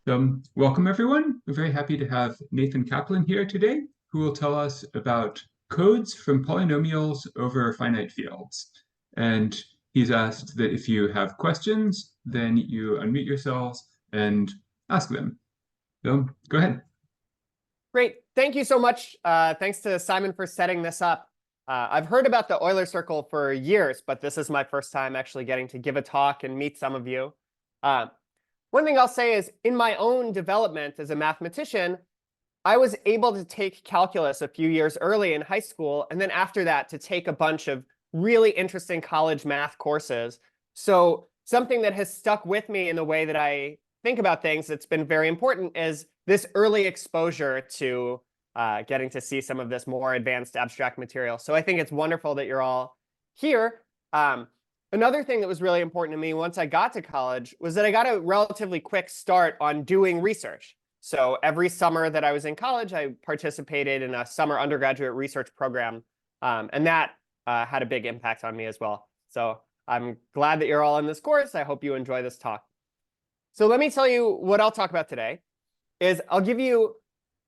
Welcome, everyone. We're very happy to have Nathan Kaplan here today, who will tell us about codes from polynomials over finite fields. And he's asked that if you have questions, then you unmute yourselves and ask them. So go ahead. Great. Thank you so much. Thanks to Simon for setting this up. I've heard about the Euler Circle for years, but this is my first time actually getting to give a talk and meet some of you. One thing I'll say is in my own development as a mathematician, I was able to take calculus a few years early in high school, and then after that to take a bunch of really interesting college math courses. So something that has stuck with me in the way that I think about things that's been very important is this early exposure to getting to see some of this more advanced abstract material. So I think it's wonderful that you're all here. Another thing that was really important to me once I got to college was that I got a relatively quick start on doing research. So every summer that I was in college, I participated in a summer undergraduate research program, and that had a big impact on me as well. So I'm glad that you're all in this course. I hope you enjoy this talk. So let me tell you what I'll talk about today. I'll give you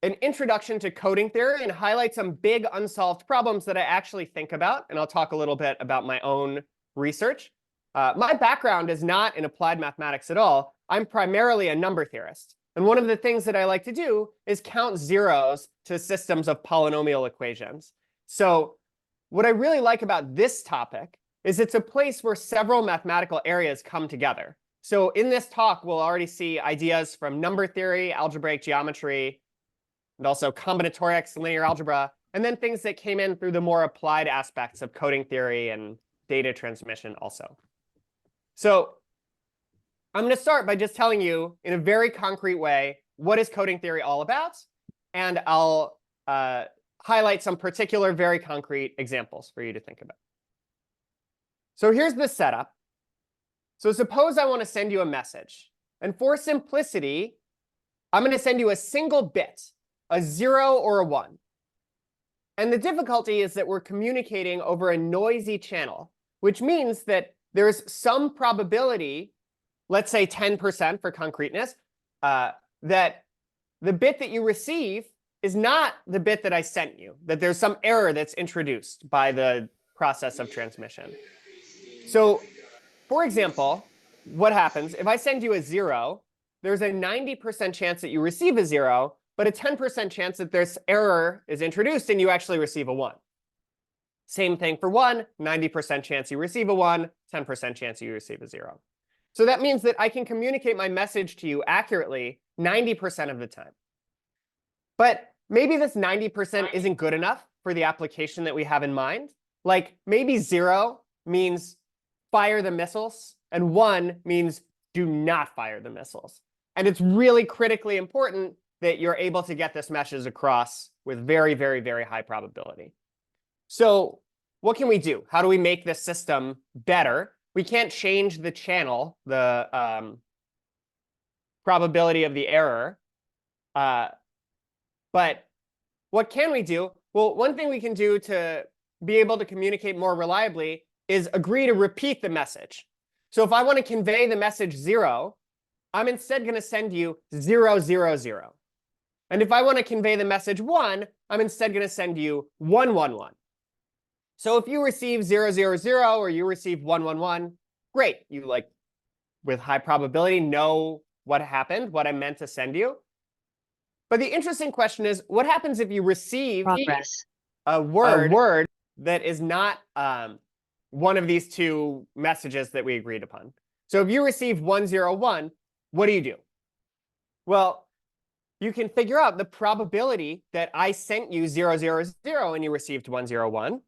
an introduction to coding theory and highlight some big unsolved problems that I actually think about, and I'll talk a little bit about my own research. My background is not in applied mathematics at all. I'm primarily a number theorist. And one of the things that I like to do is count zeros to systems of polynomial equations. So what I really like about this topic is it's a place where several mathematical areas come together. So in this talk, we'll already see ideas from number theory, algebraic geometry, and also combinatorics, linear algebra, and then things that came in through the more applied aspects of coding theory and data transmission also. So I'm going to start by just telling you in a very concrete way, what is coding theory all about? And I'll highlight some particular very concrete examples for you to think about. So here's the setup. So suppose I want to send you a message. And for simplicity, I'm going to send you a single bit, a 0 or a 1. And the difficulty is that we're communicating over a noisy channel, which means that there's some probability, let's say 10% for concreteness, that the bit that you receive is not the bit that I sent you, that there's some error that's introduced by the process of transmission. So for example, what happens if I send you a 0, there's a 90% chance that you receive a 0, but a 10% chance that this error is introduced and you actually receive a 1. Same thing for 1, 90% chance you receive a 1, 10% chance you receive a 0. So that means that I can communicate my message to you accurately 90% of the time. But maybe this 90% isn't good enough for the application that we have in mind. Like maybe 0 means fire the missiles, and 1 means do not fire the missiles. And it's really critically important that you're able to get this message across with very, very, very high probability. So what can we do? How do we make this system better? We can't change the channel, the probability of the error. But what can we do? Well, one thing we can do to be able to communicate more reliably is agree to repeat the message. So if I want to convey the message 0, I'm instead going to send you 0, 0, 0. And if I want to convey the message 1, I'm instead going to send you 1, 1, 1. So if you receive 0, 0, 0, or you receive 1, 1, 1, great. You, like, with high probability, know what happened, what I meant to send you. But the interesting question is, what happens if you receive a word that is not one of these two messages that we agreed upon? So if you receive 1, 0, 1, what do? Well, you can figure out the probability that I sent you 0, 0, 0 and you received 1, 0, 1,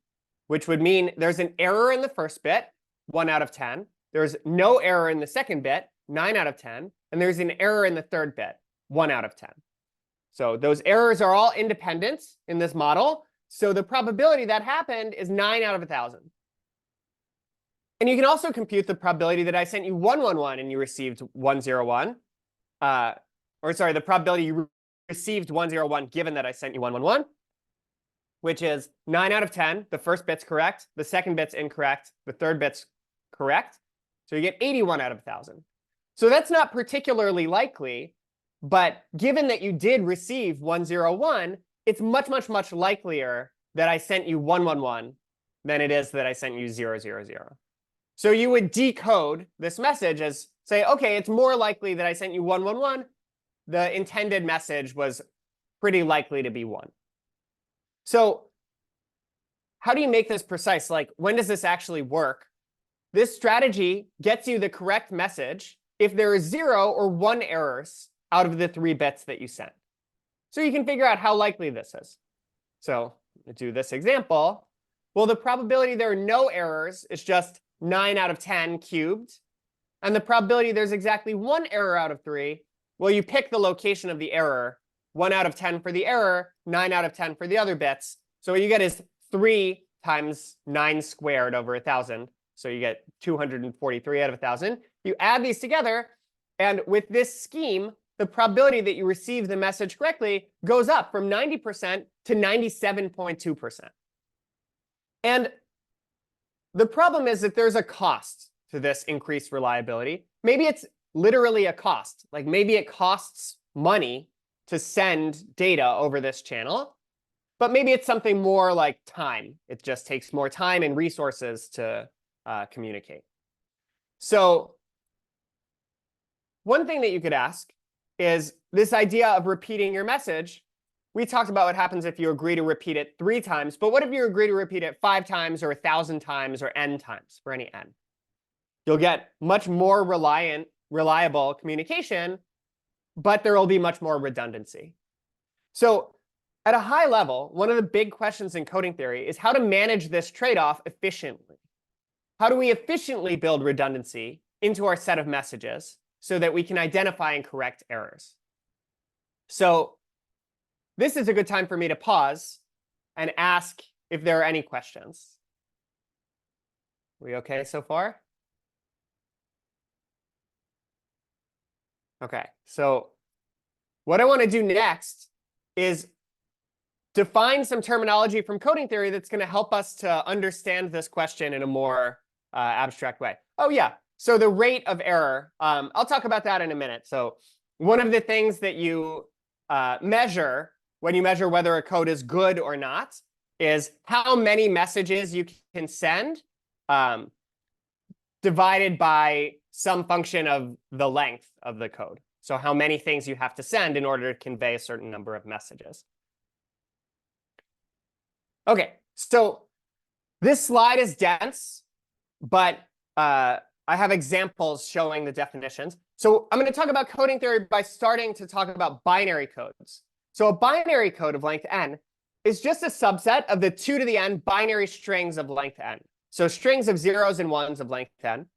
which would mean there's an error in the first bit, 1 out of 10. There's no error in the second bit, 9 out of 10. And there's an error in the third bit, 1 out of 10. So those errors are all independent in this model. So the probability that happened is 9 out of 1,000. And you can also compute the probability that I sent you 1, 1, 1 and you received 1, 0, 1. Or sorry, the probability you received 1, 0, 1 given that I sent you 1, 1, 1, which is 9 out of 10. The first bit's correct. The second bit's incorrect. The third bit's correct. So you get 81 out of 1,000. So that's not particularly likely, But given that you did receive 101, it's much, much, much likelier that I sent you 111 than it is that I sent you 000. So you would decode this message as say, OK, it's more likely that I sent you 111. The intended message was pretty likely to be 1. So how do you make this precise? Like, when does this actually work? This strategy gets you the correct message if there is 0 or 1 errors out of the 3 bits that you sent. So you can figure out how likely this is. So let's do this example. Well, the probability there are no errors is just 9 out of 10 cubed. And the probability there's exactly 1 error out of 3, well, you pick the location of the error. 1 out of 10 for the error, 9 out of 10 for the other bits. So what you get is 3 times 9 squared over 1,000. So you get 243 out of 1,000. You add these together, and with this scheme, the probability that you receive the message correctly goes up from 90% to 97.2%. And the problem is that there's a cost to this increased reliability. Maybe it's literally a cost. Like maybe it costs money to send data over this channel. But maybe it's something more like time. It just takes more time and resources to communicate. So one thing that you could ask is this idea of repeating your message. We talked about what happens if you agree to repeat it 3 times. But what if you agree to repeat it 5 times or 1,000 times or n times for any n? You'll get much more reliable communication, but there will be much more redundancy. So at a high level, one of the big questions in coding theory is how to manage this trade-off efficiently. How do we efficiently build redundancy into our set of messages so that we can identify and correct errors? So this is a good time for me to pause and ask if there are any questions. We OK so far? OK, so what I want to do next is define some terminology from coding theory that's going to help us to understand this question in a more abstract way. Oh, yeah. So the rate of error, I'll talk about that in a minute. So one of the things that you measure when you measure whether a code is good or not is how many messages you can send divided by some function of the length of the code. So how many things you have to send in order to convey a certain number of messages. OK, so this slide is dense, but I have examples showing the definitions. So I'm going to talk about coding theory by starting to talk about binary codes. So a binary code of length n is just a subset of the 2 to the n binary strings of length n. So strings of 0s and 1s of length n.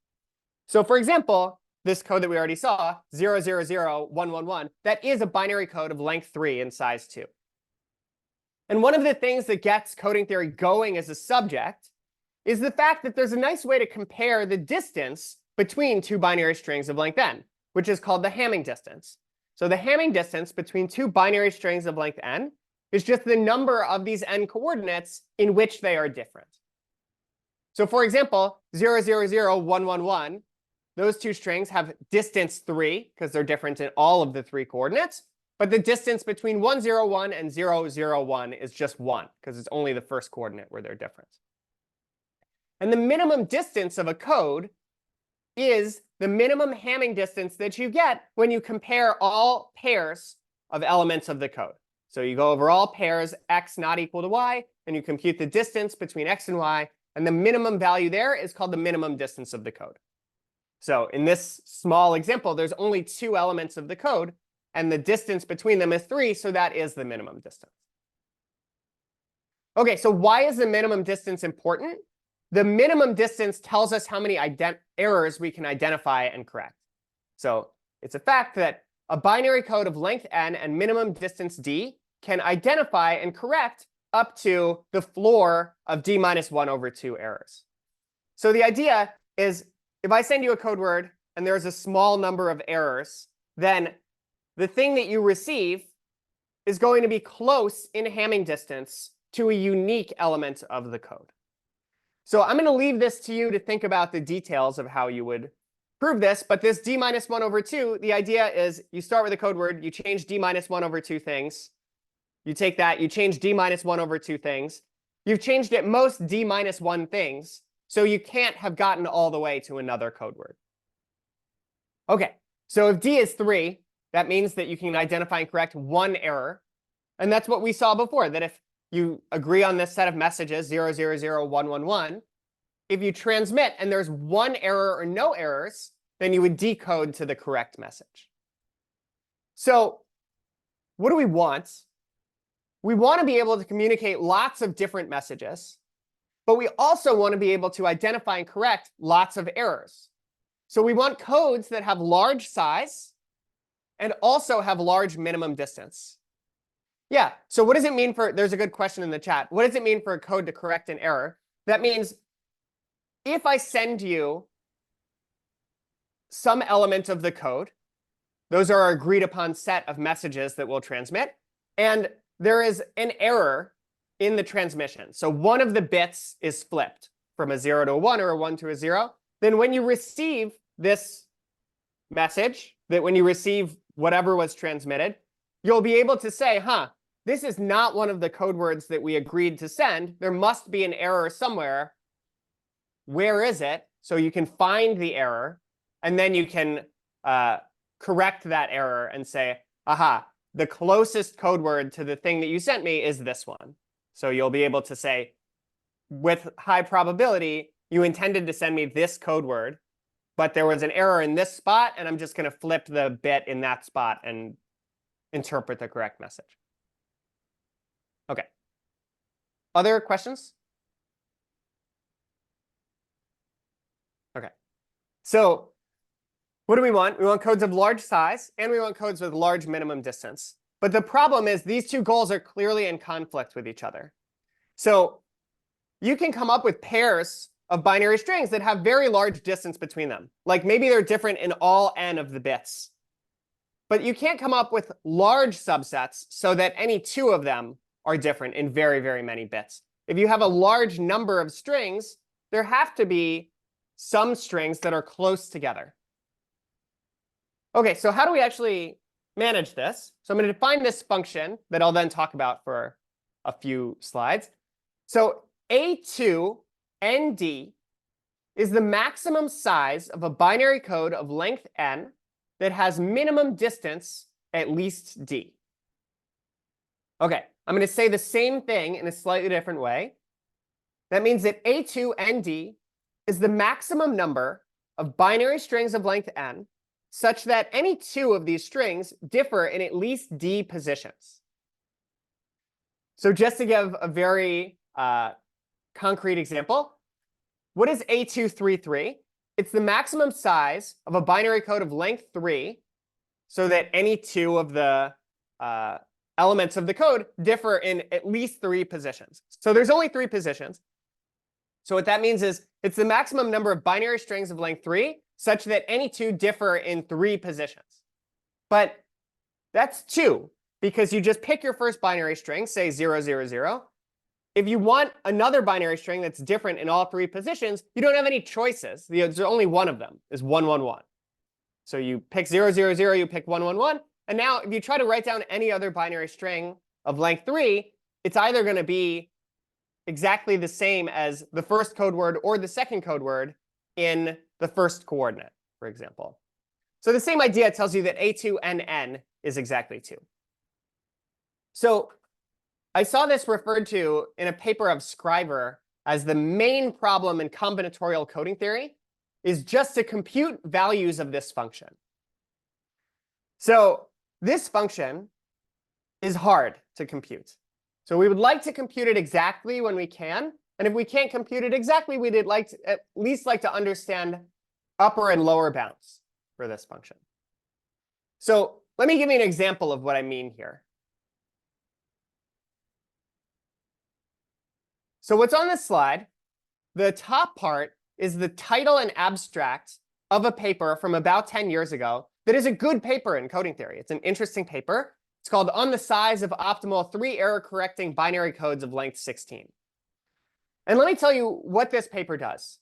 So for example, this code that we already saw, 0, 0, 0, 1, 1, 1, that is a binary code of length 3 and size 2. And one of the things that gets coding theory going as a subject is the fact that there's a nice way to compare the distance between 2 binary strings of length n, which is called the Hamming distance. So the Hamming distance between 2 binary strings of length n is just the number of these n coordinates in which they are different. So for example, 0, 0, 0, 1, 1, 1, those 2 strings have distance 3, because they're different in all of the 3 coordinates. But the distance between 1, 0, 1 and 0, 0, 1 is just 1, because it's only the first coordinate where they're different. And the minimum distance of a code is the minimum Hamming distance that you get when you compare all pairs of elements of the code. So you go over all pairs x not equal to y, and you compute the distance between x and y. And the minimum value there is called the minimum distance of the code. So in this small example, there's only 2 elements of the code. And the distance between them is 3, so that is the minimum distance. OK, so why is the minimum distance important? The minimum distance tells us how many errors we can identify and correct. So it's a fact that a binary code of length n and minimum distance d can identify and correct up to the floor of d minus 1 over 2 errors. So the idea is if I send you a code word and there's a small number of errors, then the thing that you receive is going to be close in Hamming distance to a unique element of the code. So I'm going to leave this to you to think about the details of how you would prove this, but this d minus 1 over 2, the idea is you start with a code word, you change d minus 1 over 2 things. You take that, you change d minus 1 over 2 things. You've changed at most d minus 1 things, so you can't have gotten all the way to another code word. OK, so if d is 3, that means that you can identify and correct one error. And that's what we saw before, that if you agree on this set of messages, 0, 0, 0, 1, 1, 1, if you transmit and there's one error or no errors, then you would decode to the correct message. So what do we want? We want to be able to communicate lots of different messages, but we also want to be able to identify and correct lots of errors. So we want codes that have large size and also have large minimum distance. Yeah, so what does it mean for, there's a good question in the chat. What does it mean for a code to correct an error? That means if I send you some element of the code, those are our agreed upon set of messages that we'll transmit, and there is an error in the transmission. So one of the bits is flipped from a 0 to a 1 or a 1 to a 0. Then when you receive this message, that when you receive whatever was transmitted, you'll be able to say, this is not one of the code words that we agreed to send. There must be an error somewhere. Where is it? So you can find the error, and then you can correct that error and say, aha, the closest code word to the thing that you sent me is this one. So you'll be able to say, with high probability, you intended to send me this code word, but there was an error in this spot, and I'm just going to flip the bit in that spot and interpret the correct message. OK. Other questions? OK. So what do we want? We want codes of large size, and we want codes with large minimum distance. But the problem is these two goals are clearly in conflict with each other. So you can come up with pairs of binary strings that have very large distance between them. Like maybe they're different in all n of the bits. But you can't come up with large subsets so that any two of them are different in very, very many bits. If you have a large number of strings, there have to be some strings that are close together. OK, so how do we actually manage this? So I'm going to define this function that I'll then talk about for a few slides. So A2 ND is the maximum size of a binary code of length n that has minimum distance at least d. OK, I'm going to say the same thing in a slightly different way. That means that A2 ND is the maximum number of binary strings of length n such that any two of these strings differ in at least d positions. So just to give a very concrete example, what is A233? It's the maximum size of a binary code of length 3 so that any two of the elements of the code differ in at least 3 positions. So there's only 3 positions. So what that means is it's the maximum number of binary strings of length 3 such that any two differ in 3 positions. But that's 2, because you just pick your first binary string, say 0, 0, 0. If you want another binary string that's different in all 3 positions, you don't have any choices. There's only one of them, is 1, 1, 1. So you pick 0, 0, 0, you pick 1, 1, 1. And now if you try to write down any other binary string of length 3, it's either going to be exactly the same as the first code word or the second code word in the first coordinate, for example. So the same idea tells you that A2NN is exactly 2. So I saw this referred to in a paper of Scriver as the main problem in combinatorial coding theory is just to compute values of this function. So this function is hard to compute. So we would like to compute it exactly when we can. And if we can't compute it exactly, we'd at least like to understand upper and lower bounds for this function. So let me give you an example of what I mean here. So what's on this slide, the top part is the title and abstract of a paper from about 10 years ago that is a good paper in coding theory. It's an interesting paper. It's called On the Size of Optimal 3 Error Correcting Binary Codes of Length 16. And let me tell you what this paper does.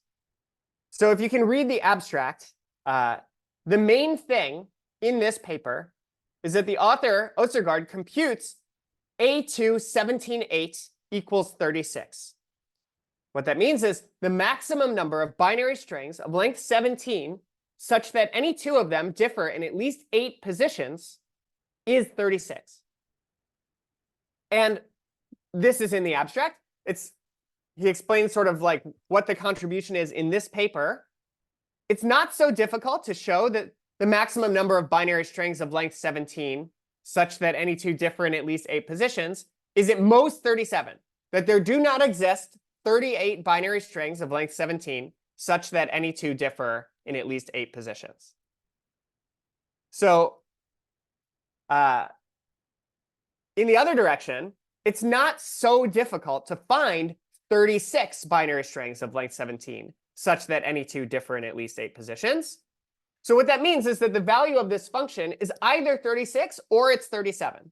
So if you can read the abstract, The main thing in this paper is that the author, Ostergaard, computes A2 17/8 equals 36. What that means is the maximum number of binary strings of length 17 such that any two of them differ in at least 8 positions is 36. And this is in the abstract. He explains sort of like what the contribution is in this paper. It's not so difficult to show that the maximum number of binary strings of length 17 such that any two differ in at least 8 positions is at most 37. That there do not exist 38 binary strings of length 17 such that any two differ in at least 8 positions. So in the other direction, it's not so difficult to find 36 binary strings of length 17 such that any two differ in at least 8 positions. So what that means is that the value of this function is either 36 or it's 37.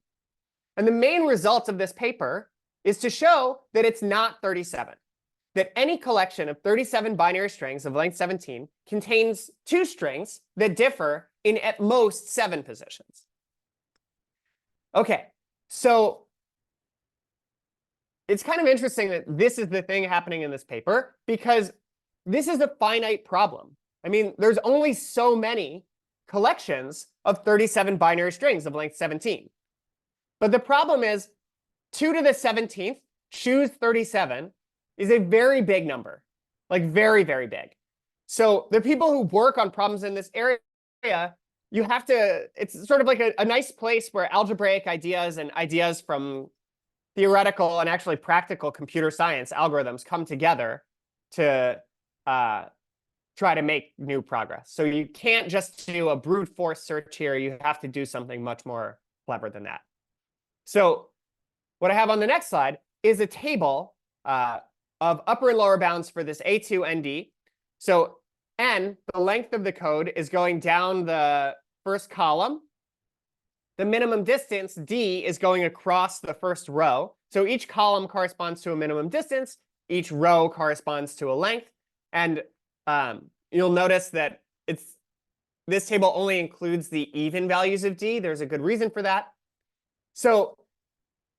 And the main result of this paper is to show that it's not 37. That any collection of 37 binary strings of length 17 contains two strings that differ in at most 7 positions. OK, so it's kind of interesting that this is the thing happening in this paper, because this is a finite problem. I mean, there's only so many collections of 37 binary strings of length 17. But the problem is 2 to the 17th, choose 37, is a very big number, like very, very big. So the people who work on problems in this area, you have to, it's sort of like a nice place where algebraic ideas and ideas from theoretical and actually practical computer science algorithms come together to try to make new progress. So you can't just do a brute force search here. You have to do something much more clever than that. So what I have on the next slide is a table of upper and lower bounds for this A2 ND. So n, the length of the code, is going down the first column. The minimum distance, d, is going across the first row. So each column corresponds to a minimum distance. Each row corresponds to a length. And you'll notice that this table only includes the even values of d. There's a good reason for that. So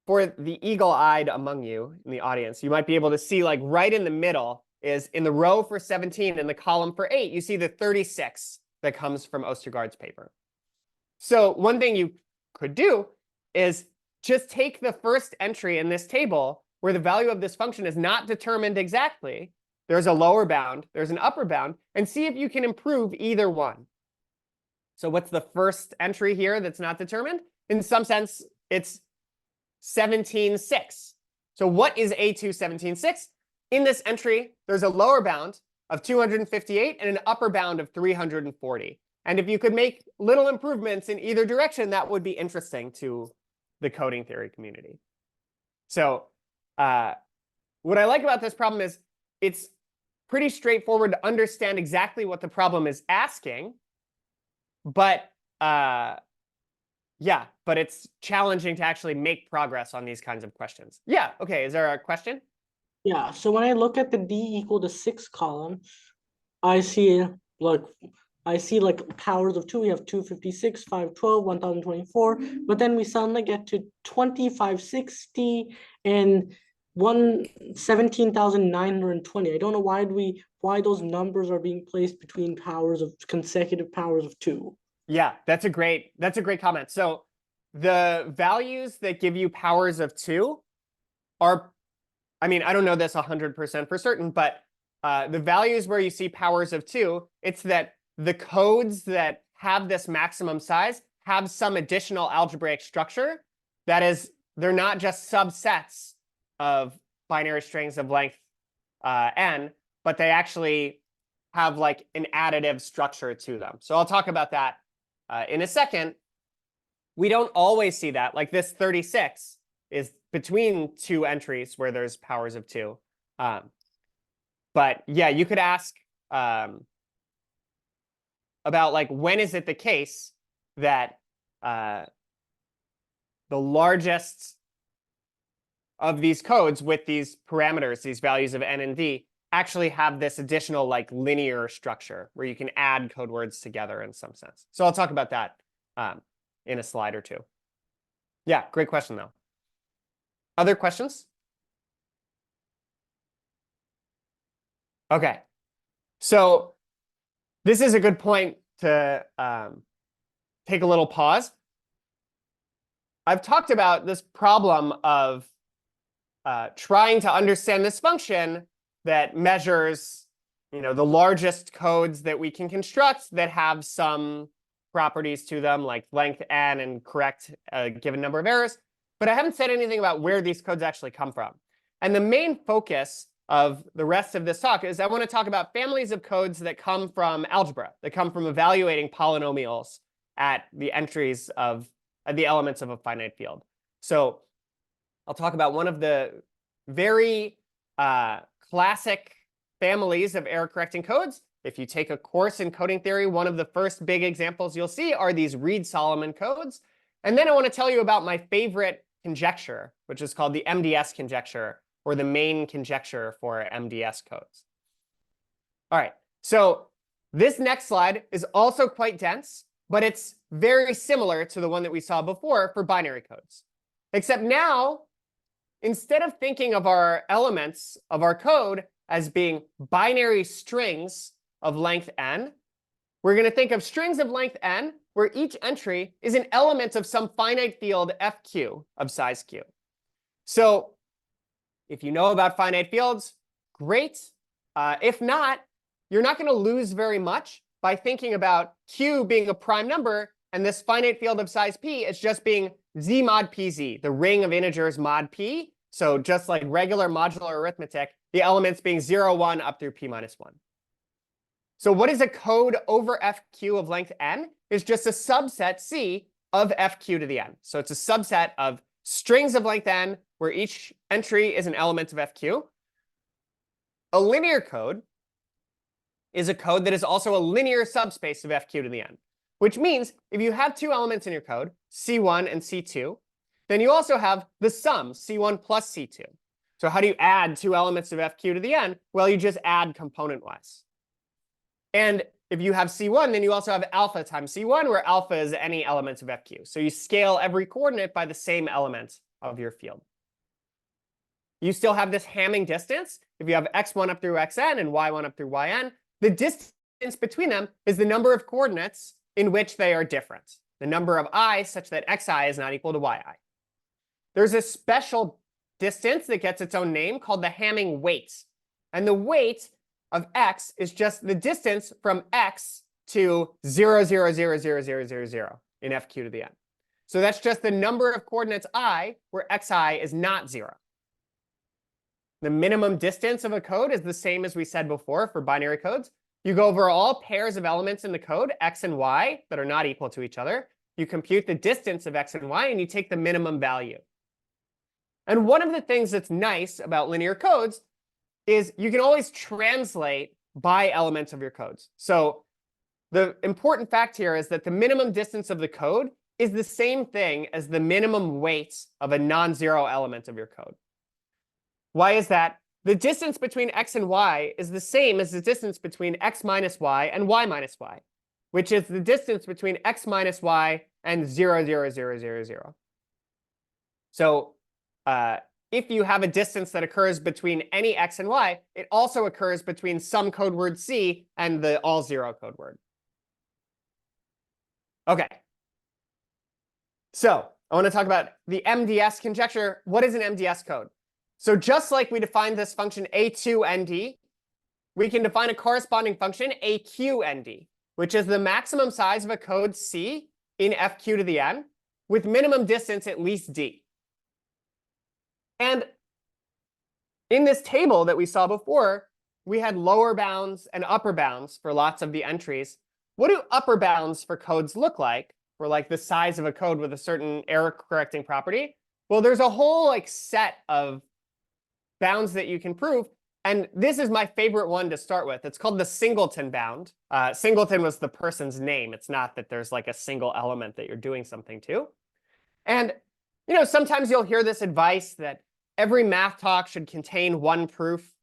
for the eagle-eyed among you in the audience, you might be able to see, like, right in the middle is in the row for 17 and the column for 8, you see the 36 that comes from Ostergaard's paper. So one thing you could do is just take the first entry in this table where the value of this function is not determined exactly. There's a lower bound, there's an upper bound, and see if you can improve either one. So what's the first entry here that's not determined? In some sense, it's 17.6. So what is A2 17.6? In this entry, there's a lower bound of 258 and an upper bound of 340. And if you could make little improvements in either direction, that would be interesting to the coding theory community. So what I like about this problem is it's pretty straightforward to understand exactly what the problem is asking. But yeah, but it's challenging to actually make progress on these kinds of questions. Yeah, OK, is there a question? Yeah, so when I look at the d equal to 6 column, I see like powers of 2. We have 256, 512, 1024, but then we suddenly get to 2560 and 17,920. I don't know why those numbers are being placed between consecutive powers of 2. Yeah, that's a great comment. So the values that give you powers of 2 are, I mean, I don't know this 100% for certain, but the values where you see powers of 2, it's that the codes that have this maximum size have some additional algebraic structure. That is, they're not just subsets of binary strings of length n, but they actually have like an additive structure to them. So I'll talk about that in a second. We don't always see that. Like this 36 is between 2 entries where there's powers of 2. But yeah, you could ask about like when is it the case that the largest of these codes with these parameters, these values of n and d, actually have this additional like linear structure where you can add code words together in some sense. So I'll talk about that in a slide or two. Yeah, great question though. Other questions? Okay, so this is a good point to take a little pause. I've talked about this problem of trying to understand this function that measures, the largest codes that we can construct that have some properties to them, like length n and correct a given number of errors. But I haven't said anything about where these codes actually come from. And the main focus of the rest of this talk is I want to talk about families of codes that come from algebra, that come from evaluating polynomials at the entries of the elements of a finite field. So I'll talk about one of the very classic families of error-correcting codes. If you take a course in coding theory, one of the first big examples you'll see are these Reed-Solomon codes. And then I want to tell you about my favorite conjecture, which is called the MDS conjecture, or the main conjecture for MDS codes. All right, so this next slide is also quite dense, but it's very similar to the one that we saw before for binary codes. Except now, instead of thinking of our elements of our code as being binary strings of length n, we're going to think of strings of length n where each entry is an element of some finite field fq of size q. So if you know about finite fields, great. If not, you're not going to lose very much by thinking about q being a prime number and this finite field of size p as just being z mod pz, the ring of integers mod p. So just like regular modular arithmetic, the elements being 0, 1 up through p minus 1. So what is a code over fq of length n? It's just a subset C of fq to the n. So it's a subset of strings of length n where each entry is an element of fq. A linear code is a code that is also a linear subspace of fq to the n, which means if you have two elements in your code, c1 and c2, then you also have the sum, c1 plus c2. So how do you add two elements of fq to the n? Well, you just add component-wise. And if you have c1, then you also have alpha times c1, where alpha is any element of fq. So you scale every coordinate by the same element of your field. You still have this Hamming distance. If you have x1 up through xn and y1 up through yn, the distance between them is the number of coordinates in which they are different. The number of I such that xi is not equal to yi. There's a special distance that gets its own name called the Hamming weight. And the weight of x is just the distance from x to 0, 0, 0, 0, 0, 0, 0 in fq to the n. So that's just the number of coordinates I where xi is not 0. The minimum distance of a code is the same as we said before for binary codes. You go over all pairs of elements in the code, x and y, that are not equal to each other. You compute the distance of x and y, and you take the minimum value. And one of the things that's nice about linear codes is you can always translate by elements of your codes. So the important fact here is that the minimum distance of the code is the same thing as the minimum weight of a non-zero element of your code. Why is that? The distance between x and y is the same as the distance between x minus y and y minus y, which is the distance between x minus y and 0, 0, 0, 0, 0. So if you have a distance that occurs between any x and y, it also occurs between some code word c and the all 0 code word. OK. So I want to talk about the MDS conjecture. What is an MDS code? So just like we defined this function a2nd, we can define a corresponding function aqnd, which is the maximum size of a code c in fq to the n with minimum distance at least d. And in this table that we saw before, we had lower bounds and upper bounds for lots of the entries. What do upper bounds for codes look like for like the size of a code with a certain error correcting property? Well, there's a whole set of bounds that you can prove. And this is my favorite one to start with. It's called the singleton bound. Singleton was the person's name. It's not that there's like a single element that you're doing something to. And sometimes you'll hear this advice that every math talk should contain one proof.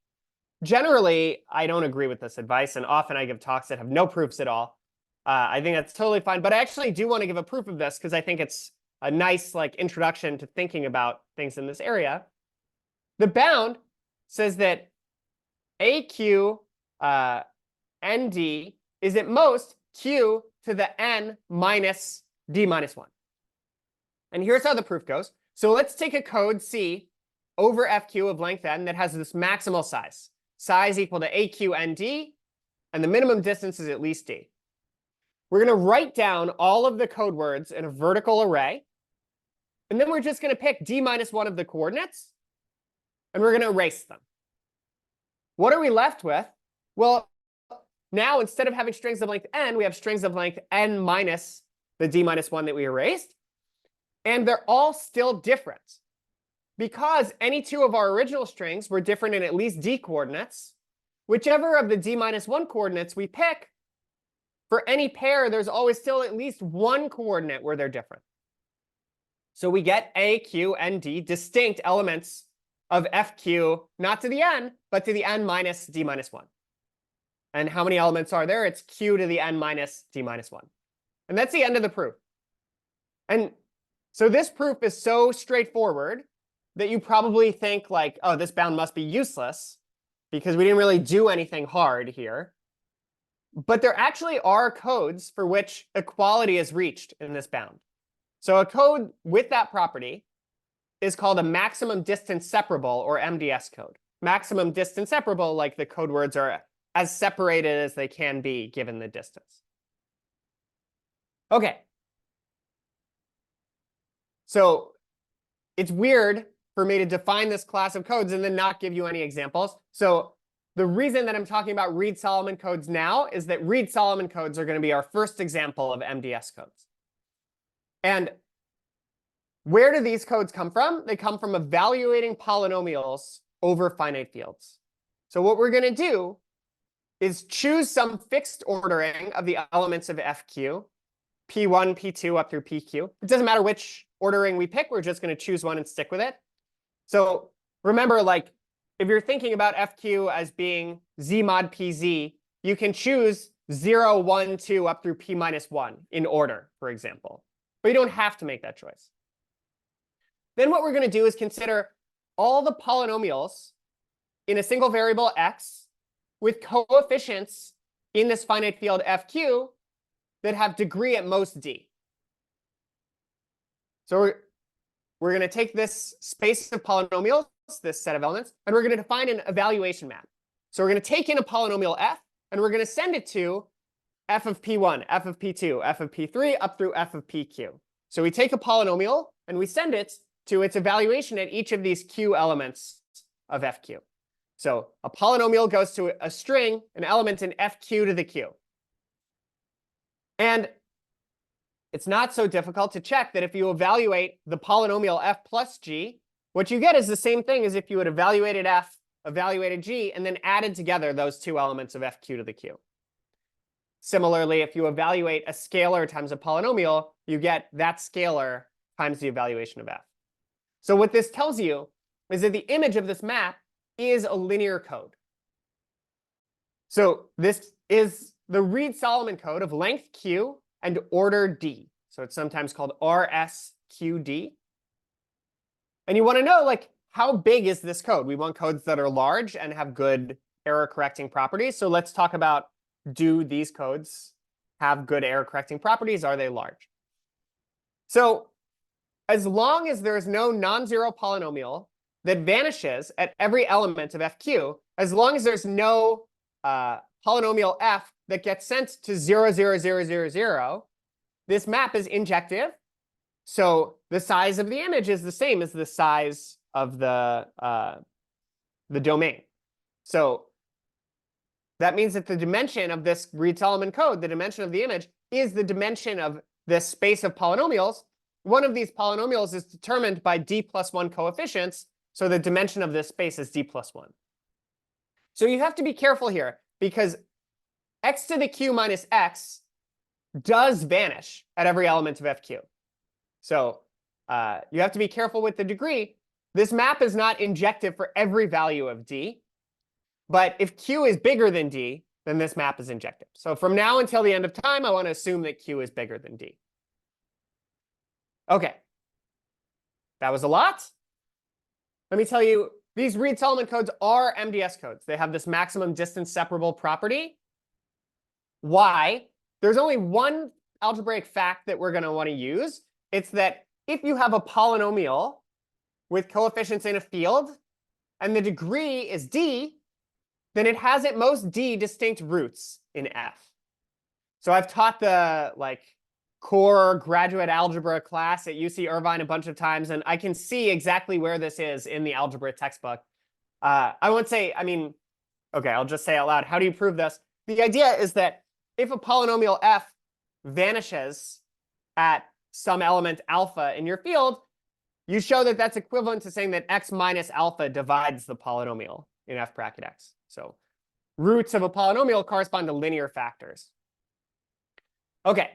generally, I don't agree with this advice, and often I give talks that have no proofs at all. I think that's totally fine, but I actually do want to give a proof of this because I think it's a nice introduction to thinking about things in this area. The bound says that AQ ND is at most Q to the N minus D minus 1. And here's how the proof goes. So let's take a code C over FQ of length N that has this maximal size. Size equal to AQ ND, and the minimum distance is at least D. We're going to write down all of the code words in a vertical array. And then we're just going to pick D minus 1 of the coordinates, and we're going to erase them. What are we left with? Well, now instead of having strings of length n, we have strings of length n minus the D minus 1 that we erased. And they're all still different. Because any two of our original strings were different in at least D coordinates, whichever of the D minus 1 coordinates we pick, for any pair, there's always still at least one coordinate where they're different. So we get A, Q, and D, distinct elements of FQ, not to the n, but to the n minus D minus 1. And how many elements are there? It's Q to the n minus D minus 1. And that's the end of the proof. And so this proof is so straightforward that you probably think like, oh, this bound must be useless because we didn't really do anything hard here. But there actually are codes for which equality is reached in this bound. So a code with that property is called a maximum distance separable, or MDS code. Maximum distance separable, like the code words are as separated as they can be given the distance. OK. So it's weird for me to define this class of codes and then not give you any examples. So the reason that I'm talking about Reed-Solomon codes now is that Reed-Solomon codes are going to be our first example of MDS codes. And where do these codes come from? They come from evaluating polynomials over finite fields. So what we're going to do is choose some fixed ordering of the elements of FQ, P1, P2, up through PQ. It doesn't matter which ordering we pick. We're just going to choose one and stick with it. So remember, like, if you're thinking about FQ as being Z mod PZ, you can choose 0, 1, 2, up through P minus 1 in order, for example. But you don't have to make that choice. Then what we're going to do is consider all the polynomials in a single variable x with coefficients in this finite field FQ that have degree at most d. So we're going to take this space of polynomials, this set of elements, and we're going to define an evaluation map. So we're going to take in a polynomial f, and we're going to send it to f of p1, f of p2, f of p3, up through f of pq. So we take a polynomial, and we send it to its evaluation at each of these q elements of fq. So a polynomial goes to a string, an element in fq to the q. And it's not so difficult to check that if you evaluate the polynomial f plus g, what you get is the same thing as if you had evaluated f, evaluated g, and then added together those two elements of fq to the q. Similarly, if you evaluate a scalar times a polynomial, you get that scalar times the evaluation of f. So what this tells you is that the image of this map is a linear code. So this is the Reed-Solomon code of length q and order d. So it's sometimes called RSQD. And you want to know, like, how big is this code? We want codes that are large and have good error correcting properties. So let's talk about, do these codes have good error correcting properties? Are they large? So as long as there's no non-zero polynomial that vanishes at every element of fq, as long as there's no polynomial f that gets sent to 0, 0, 0, 0, 0, this map is injective. So the size of the image is the same as the size of the domain. So that means that the dimension of this Reed-Solomon code, the dimension of the image, is the dimension of this space of polynomials. One of these polynomials is determined by d plus 1 coefficients. So the dimension of this space is d plus 1. So you have to be careful here, because x to the q minus x does vanish at every element of fq. So you have to be careful with the degree. This map is not injective for every value of d. But if Q is bigger than D, then this map is injective. So from now until the end of time, I want to assume that Q is bigger than D. Okay. That was a lot. Let me tell you, these Reed-Solomon codes are MDS codes. They have this maximum distance separable property. Why? There's only one algebraic fact that we're going to want to use. It's that if you have a polynomial with coefficients in a field, and the degree is D, then it has at most D distinct roots in F. So I've taught the core graduate algebra class at UC Irvine a bunch of times, and I can see exactly where this is in the algebra textbook. I won't say, okay, I'll just say out loud. How do you prove this? The idea is that if a polynomial F vanishes at some element alpha in your field, you show that that's equivalent to saying that x minus alpha divides the polynomial in f bracket x. So roots of a polynomial correspond to linear factors. Okay.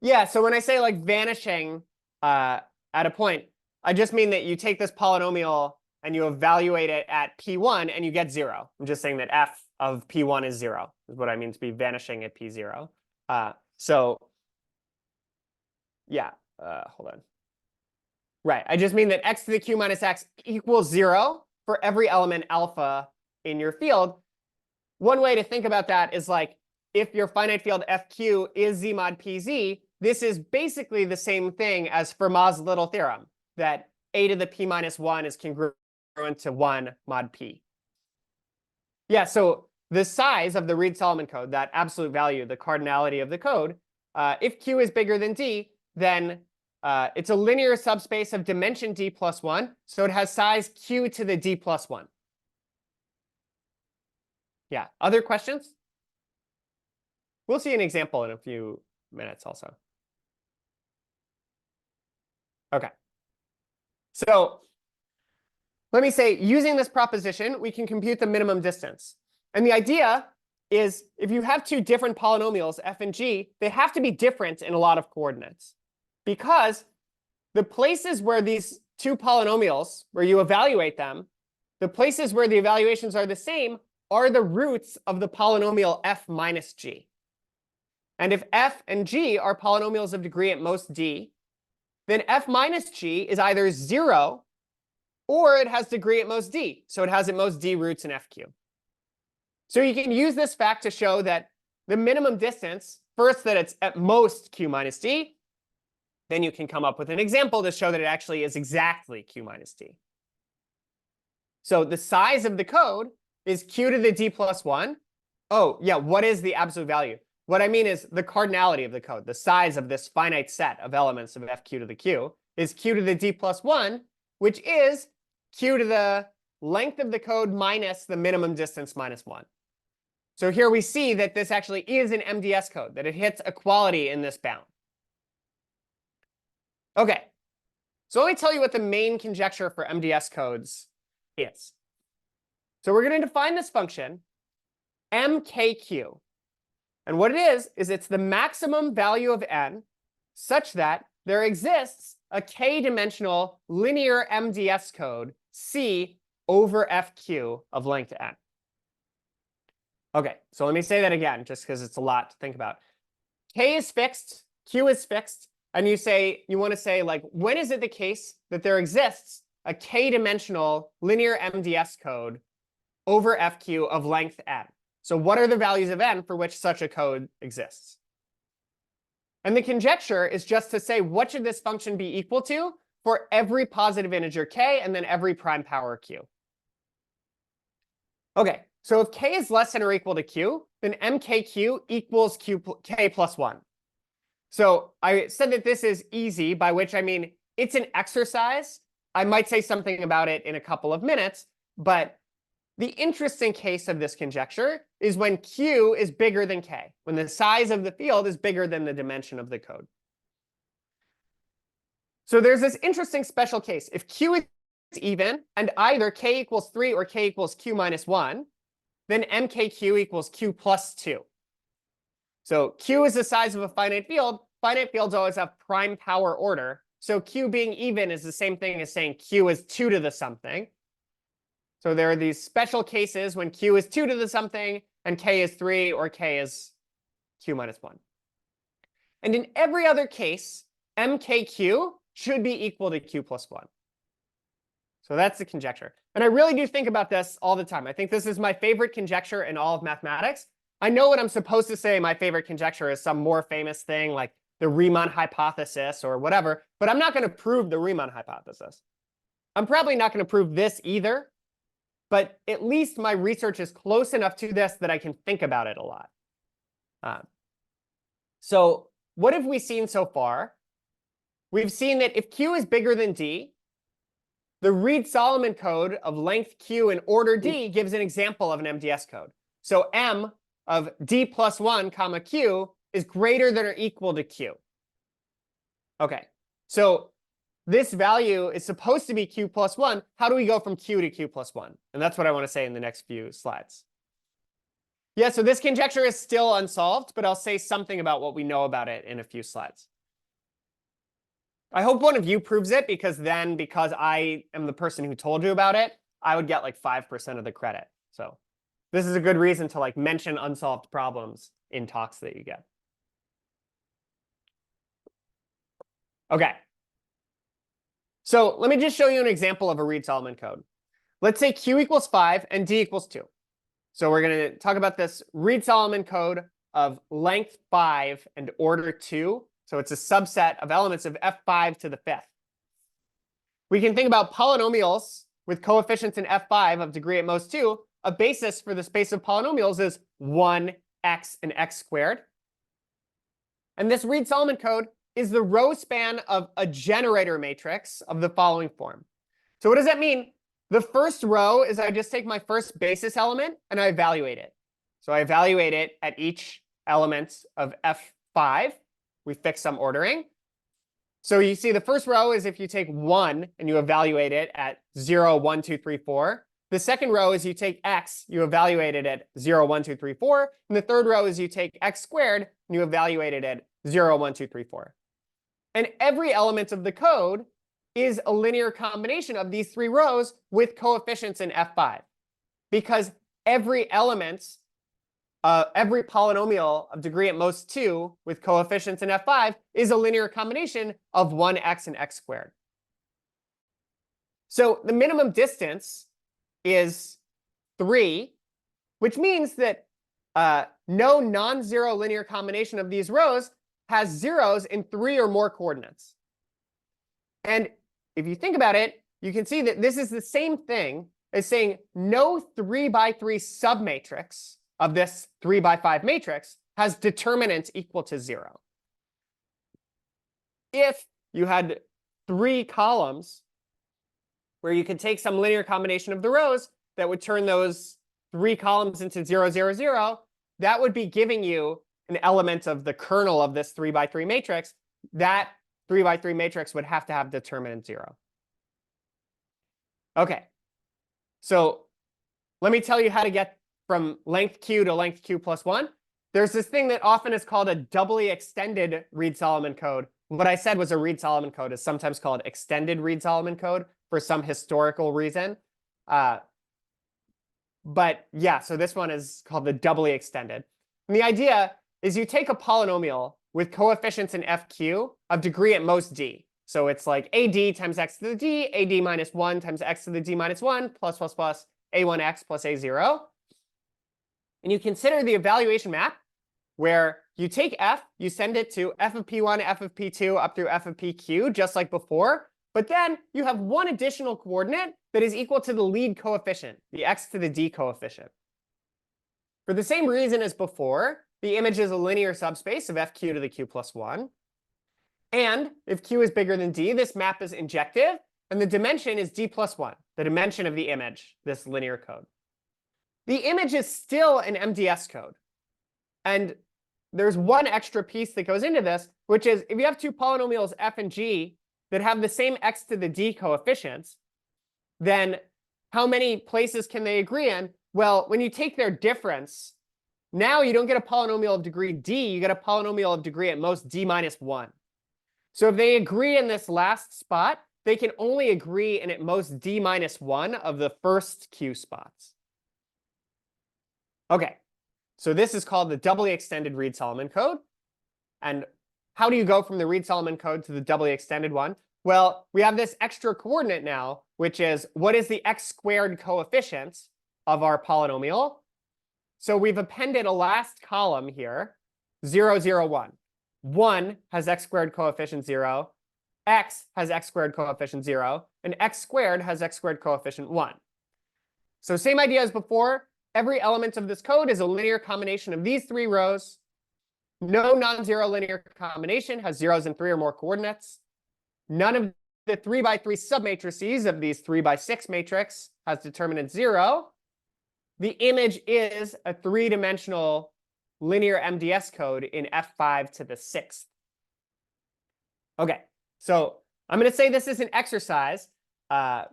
Yeah, so when I say vanishing at a point, I just mean that you take this polynomial and you evaluate it at p1 and you get 0. I'm just saying that f of p1 is 0, is what I mean to be vanishing at p0. So yeah, hold on. Right, I just mean that x to the q minus x equals 0 for every element alpha in your field. One way to think about that is if your finite field fq is z mod pz, this is basically the same thing as Fermat's little theorem, that a to the p minus 1 is congruent to 1 mod p. Yeah, so the size of the Reed-Solomon code, that absolute value, the cardinality of the code, if q is bigger than d, then it's a linear subspace of dimension d plus 1. So it has size q to the d plus 1. Yeah, other questions? We'll see an example in a few minutes also. OK. So let me say, using this proposition, we can compute the minimum distance. And the idea is if you have two different polynomials, f and g, they have to be different in a lot of coordinates. Because the places where these two polynomials, where you evaluate them, the places where the evaluations are the same are the roots of the polynomial f minus g. And if f and g are polynomials of degree at most d, then f minus g is either 0 or it has degree at most d. So it has at most d roots in fq. So you can use this fact to show that the minimum distance, first that it's at most q minus d, then you can come up with an example to show that it actually is exactly q minus d. So the size of the code is q to the d plus 1. Oh, yeah, what is the absolute value? What I mean is the cardinality of the code, the size of this finite set of elements of fq to the q, is q to the d plus 1, which is q to the length of the code minus the minimum distance minus 1. So here we see that this actually is an MDS code, that it hits equality in this bound. OK, so let me tell you what the main conjecture for MDS codes is. So we're going to define this function, mkq. And what it is it's the maximum value of n such that there exists a k-dimensional linear MDS code C over fq of length n. OK, so let me say that again, just because it's a lot to think about. K is fixed, q is fixed, and you want to say, when is it the case that there exists a k-dimensional linear MDS code over fq of length n? So what are the values of n for which such a code exists? And the conjecture is just to say what should this function be equal to for every positive integer k and then every prime power q. OK, so if k is less than or equal to q, then mkq equals k plus 1. So I said that this is easy, by which I mean it's an exercise. I might say something about it in a couple of minutes, but the interesting case of this conjecture is when q is bigger than k, when the size of the field is bigger than the dimension of the code. So there's this interesting special case. If q is even and either k equals 3 or k equals q minus 1, then mkq equals q plus 2. So q is the size of a finite field. Finite fields always have prime power order. So q being even is the same thing as saying q is 2 to the something. So there are these special cases when q is 2 to the something and k is 3 or k is q minus 1. And in every other case, mkq should be equal to q plus 1. So that's the conjecture. And I really do think about this all the time. I think this is my favorite conjecture in all of mathematics. I know what I'm supposed to say my favorite conjecture is some more famous thing like the Riemann hypothesis or whatever, but I'm not going to prove the Riemann hypothesis. I'm probably not going to prove this either, but at least my research is close enough to this that I can think about it a lot. So what have we seen so far? We've seen that if q is bigger than d, the Reed-Solomon code of length q and order d gives an example of an MDS code. So m of d plus 1 comma q is greater than or equal to q. OK, so this value is supposed to be q plus 1. How do we go from q to q plus 1? And that's what I want to say in the next few slides. Yeah, so this conjecture is still unsolved, but I'll say something about what we know about it in a few slides. I hope one of you proves it, because then, because I am the person who told you about it, I would get like 5% of the credit. So this is a good reason to like mention unsolved problems in talks that you get. OK. So let me just show you an example of a Reed-Solomon code. Let's say q equals 5 and d equals 2. So we're going to talk about this Reed-Solomon code of length 5 and order 2. So it's a subset of elements of f5 to the 5th. We can think about polynomials with coefficients in f5 of degree at most 2. A basis for the space of polynomials is 1, x, and x squared. And this Reed-Solomon code is the row span of a generator matrix of the following form. So what does that mean? The first row is I just take my first basis element and I evaluate it. So I evaluate it at each element of f5. We fix some ordering. So you see the first row is if you take 1 and you evaluate it at 0, 1, 2, 3, 4. The second row is you take x, you evaluate it at 0, 1, 2, 3, 4. And the third row is you take x squared and you evaluate it at 0, 1, 2, 3, 4. And every element of the code is a linear combination of these 3 rows with coefficients in f5. Because every element, every polynomial of degree at most 2 with coefficients in f5 is a linear combination of 1x and x squared. So the minimum distance is 3, which means that no non-zero linear combination of these rows has zeros in 3 or more coordinates. And if you think about it, you can see that this is the same thing as saying no 3 by 3 submatrix of this 3 by 5 matrix has determinants equal to 0. If you had 3 columns where you could take some linear combination of the rows that would turn those 3 columns into 0, 0, 0, that would be giving you an element of the kernel of this 3 by 3 matrix. That 3 by 3 matrix would have to have determinant 0. OK, so let me tell you how to get from length q to length q plus 1. There's this thing that often is called a doubly extended Reed-Solomon code. What I said was a Reed-Solomon code is sometimes called extended Reed-Solomon code for some historical reason. But yeah, so this one is called the doubly extended. And the idea is you take a polynomial with coefficients in fq of degree at most d. So it's like ad times x to the d, ad minus 1 times x to the d minus 1, plus, plus, plus, a1x plus a0. And you consider the evaluation map, where you take f, you send it to f of p1, f of p2, up through f of pq, just like before. But then you have one additional coordinate that is equal to the lead coefficient, the x to the d coefficient. For the same reason as before, the image is a linear subspace of fq to the q plus 1. And if q is bigger than d, this map is injective. And the dimension is d plus 1, the dimension of the image, this linear code. The image is still an MDS code. And there's one extra piece that goes into this, which is if you have 2 polynomials f and g that have the same x to the d coefficients, then how many places can they agree in? Well, when you take their difference, now you don't get a polynomial of degree d, you get a polynomial of degree at most d minus 1. So if they agree in this last spot, they can only agree in at most d minus 1 of the first q spots. Okay, so this is called the doubly extended Reed-Solomon code. And how do you go from the Reed-Solomon code to the doubly extended one? Well, we have this extra coordinate now, which is what is the x squared coefficient of our polynomial? So we've appended a last column here, 0, 0, 1. 1 has x squared coefficient 0, x has x squared coefficient 0, and x squared has x squared coefficient 1. So same idea as before. Every element of this code is a linear combination of these three rows. No non-zero linear combination has zeros and 3 or more coordinates. None of the 3 by 3 submatrices of these 3 by 6 matrix has determinant 0. The image is a 3-dimensional linear MDS code in F5 to the 6th. OK, so I'm going to say this is an exercise, by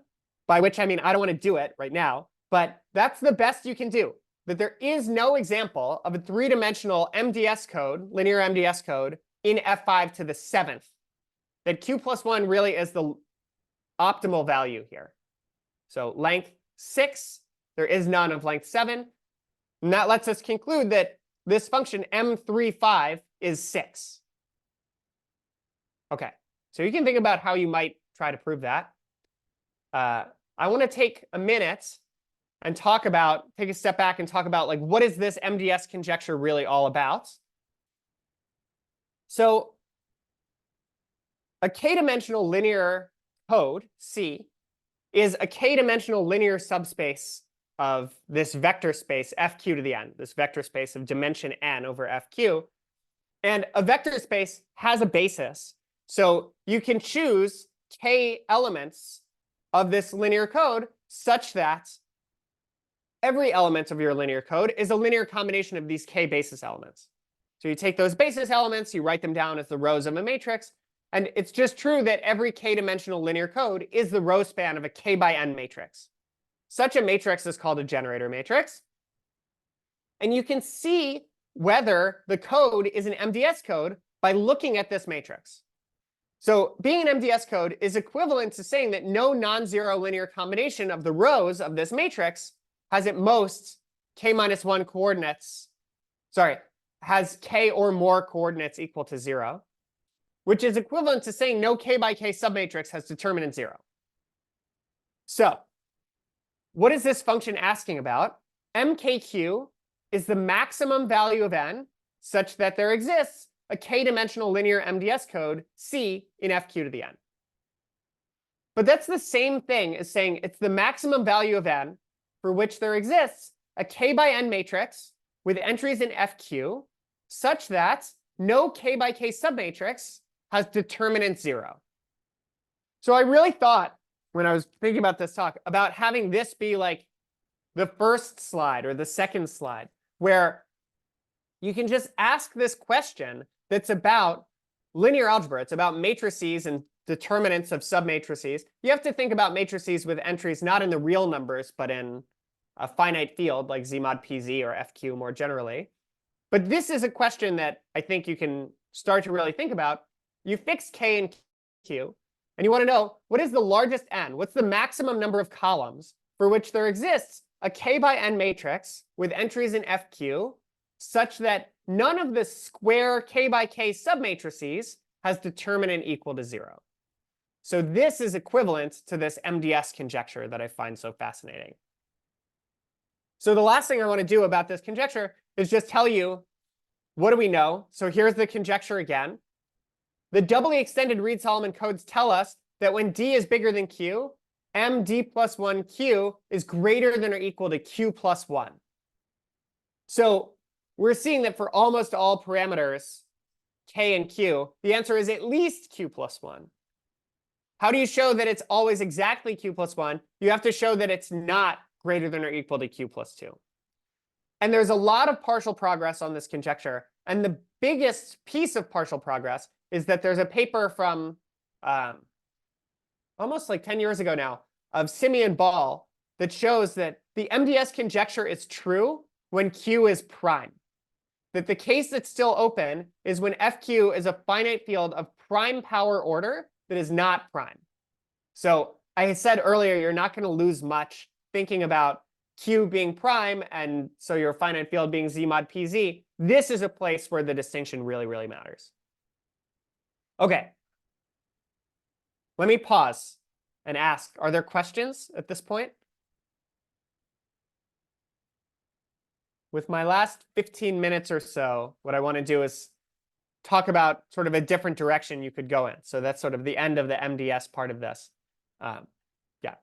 which I mean I don't want to do it right now. But that's the best you can do. That there is no example of a 3-dimensional MDS code, linear MDS code, in F5 to the 7th. That q plus 1 really is the optimal value here. So length 6, there is none of length 7. And that lets us conclude that this function m35 is 6. OK, so you can think about how you might try to prove that. I want to take a minute and take a step back and talk about, like, what is this MDS conjecture really all about? So a k-dimensional linear code, C, is a k-dimensional linear subspace of this vector space, fq to the n, this vector space of dimension n over fq. And a vector space has a basis. So you can choose k elements of this linear code such that every element of your linear code is a linear combination of these k basis elements. So you take those basis elements, you write them down as the rows of a matrix. And it's just true that every k-dimensional linear code is the row span of a k by n matrix. Such a matrix is called a generator matrix. And you can see whether the code is an MDS code by looking at this matrix. So being an MDS code is equivalent to saying that no non-zero linear combination of the rows of this matrix has at most k minus 1 coordinates, has k or more coordinates equal to 0, which is equivalent to saying no k by k submatrix has determinant 0. So what is this function asking about? mkq is the maximum value of n such that there exists a k-dimensional linear MDS code C in fq to the n. But that's the same thing as saying it's the maximum value of n for which there exists a k by n matrix with entries in fq such that no k by k submatrix has determinant 0. So I really thought, when I was thinking about this talk, about having this be like the first slide or the second slide, where you can just ask this question that's about linear algebra. It's about matrices and determinants of submatrices. You have to think about matrices with entries not in the real numbers, but in a finite field like Z mod PZ or FQ more generally. But this is a question that I think you can start to really think about. You fix K and Q, and you want to know, what is the largest n? What's the maximum number of columns for which there exists a K by n matrix with entries in FQ such that none of the square K by K submatrices has determinant equal to 0? So this is equivalent to this MDS conjecture that I find so fascinating. So the last thing I want to do about this conjecture is just tell you, what do we know? So here's the conjecture again. The doubly extended Reed-Solomon codes tell us that when D is bigger than Q, MD plus 1Q is greater than or equal to Q plus 1. So we're seeing that for almost all parameters, K and Q, the answer is at least Q plus 1. How do you show that it's always exactly Q plus 1? You have to show that it's not greater than or equal to Q plus 2. And there's a lot of partial progress on this conjecture. And the biggest piece of partial progress is that there's a paper from almost like 10 years ago now of Simeon Ball that shows that the MDS conjecture is true when Q is prime. That the case that's still open is when FQ is a finite field of prime power order that is not prime. So I had said earlier, you're not going to lose much thinking about Q being prime, and so your finite field being Z mod PZ. This is a place where the distinction really, really matters. OK. Let me pause and ask, are there questions at this point? With my last 15 minutes or so, what I want to do is talk about sort of a different direction you could go in. So that's sort of the end of the MDS part of this. Yeah.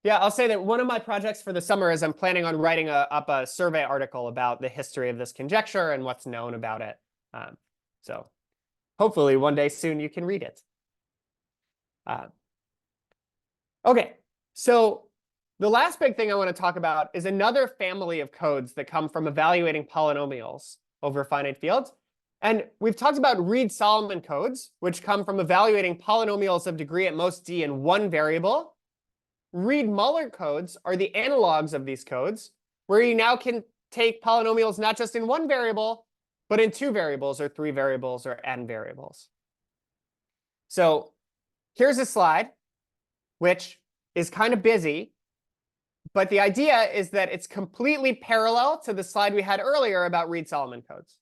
Yeah, I'll say that one of my projects for the summer is I'm planning on writing up a survey article about the history of this conjecture and what's known about it. So hopefully one day soon you can read it. OK, so the last big thing I want to talk about is another family of codes that come from evaluating polynomials over finite fields. And we've talked about Reed-Solomon codes, which come from evaluating polynomials of degree at most d in one variable. Reed-Muller codes are the analogs of these codes, where you now can take polynomials not just in one variable, but in 2 variables or 3 variables or n variables. So here's a slide, which is kind of busy. But the idea is that it's completely parallel to the slide we had earlier about Reed-Solomon codes.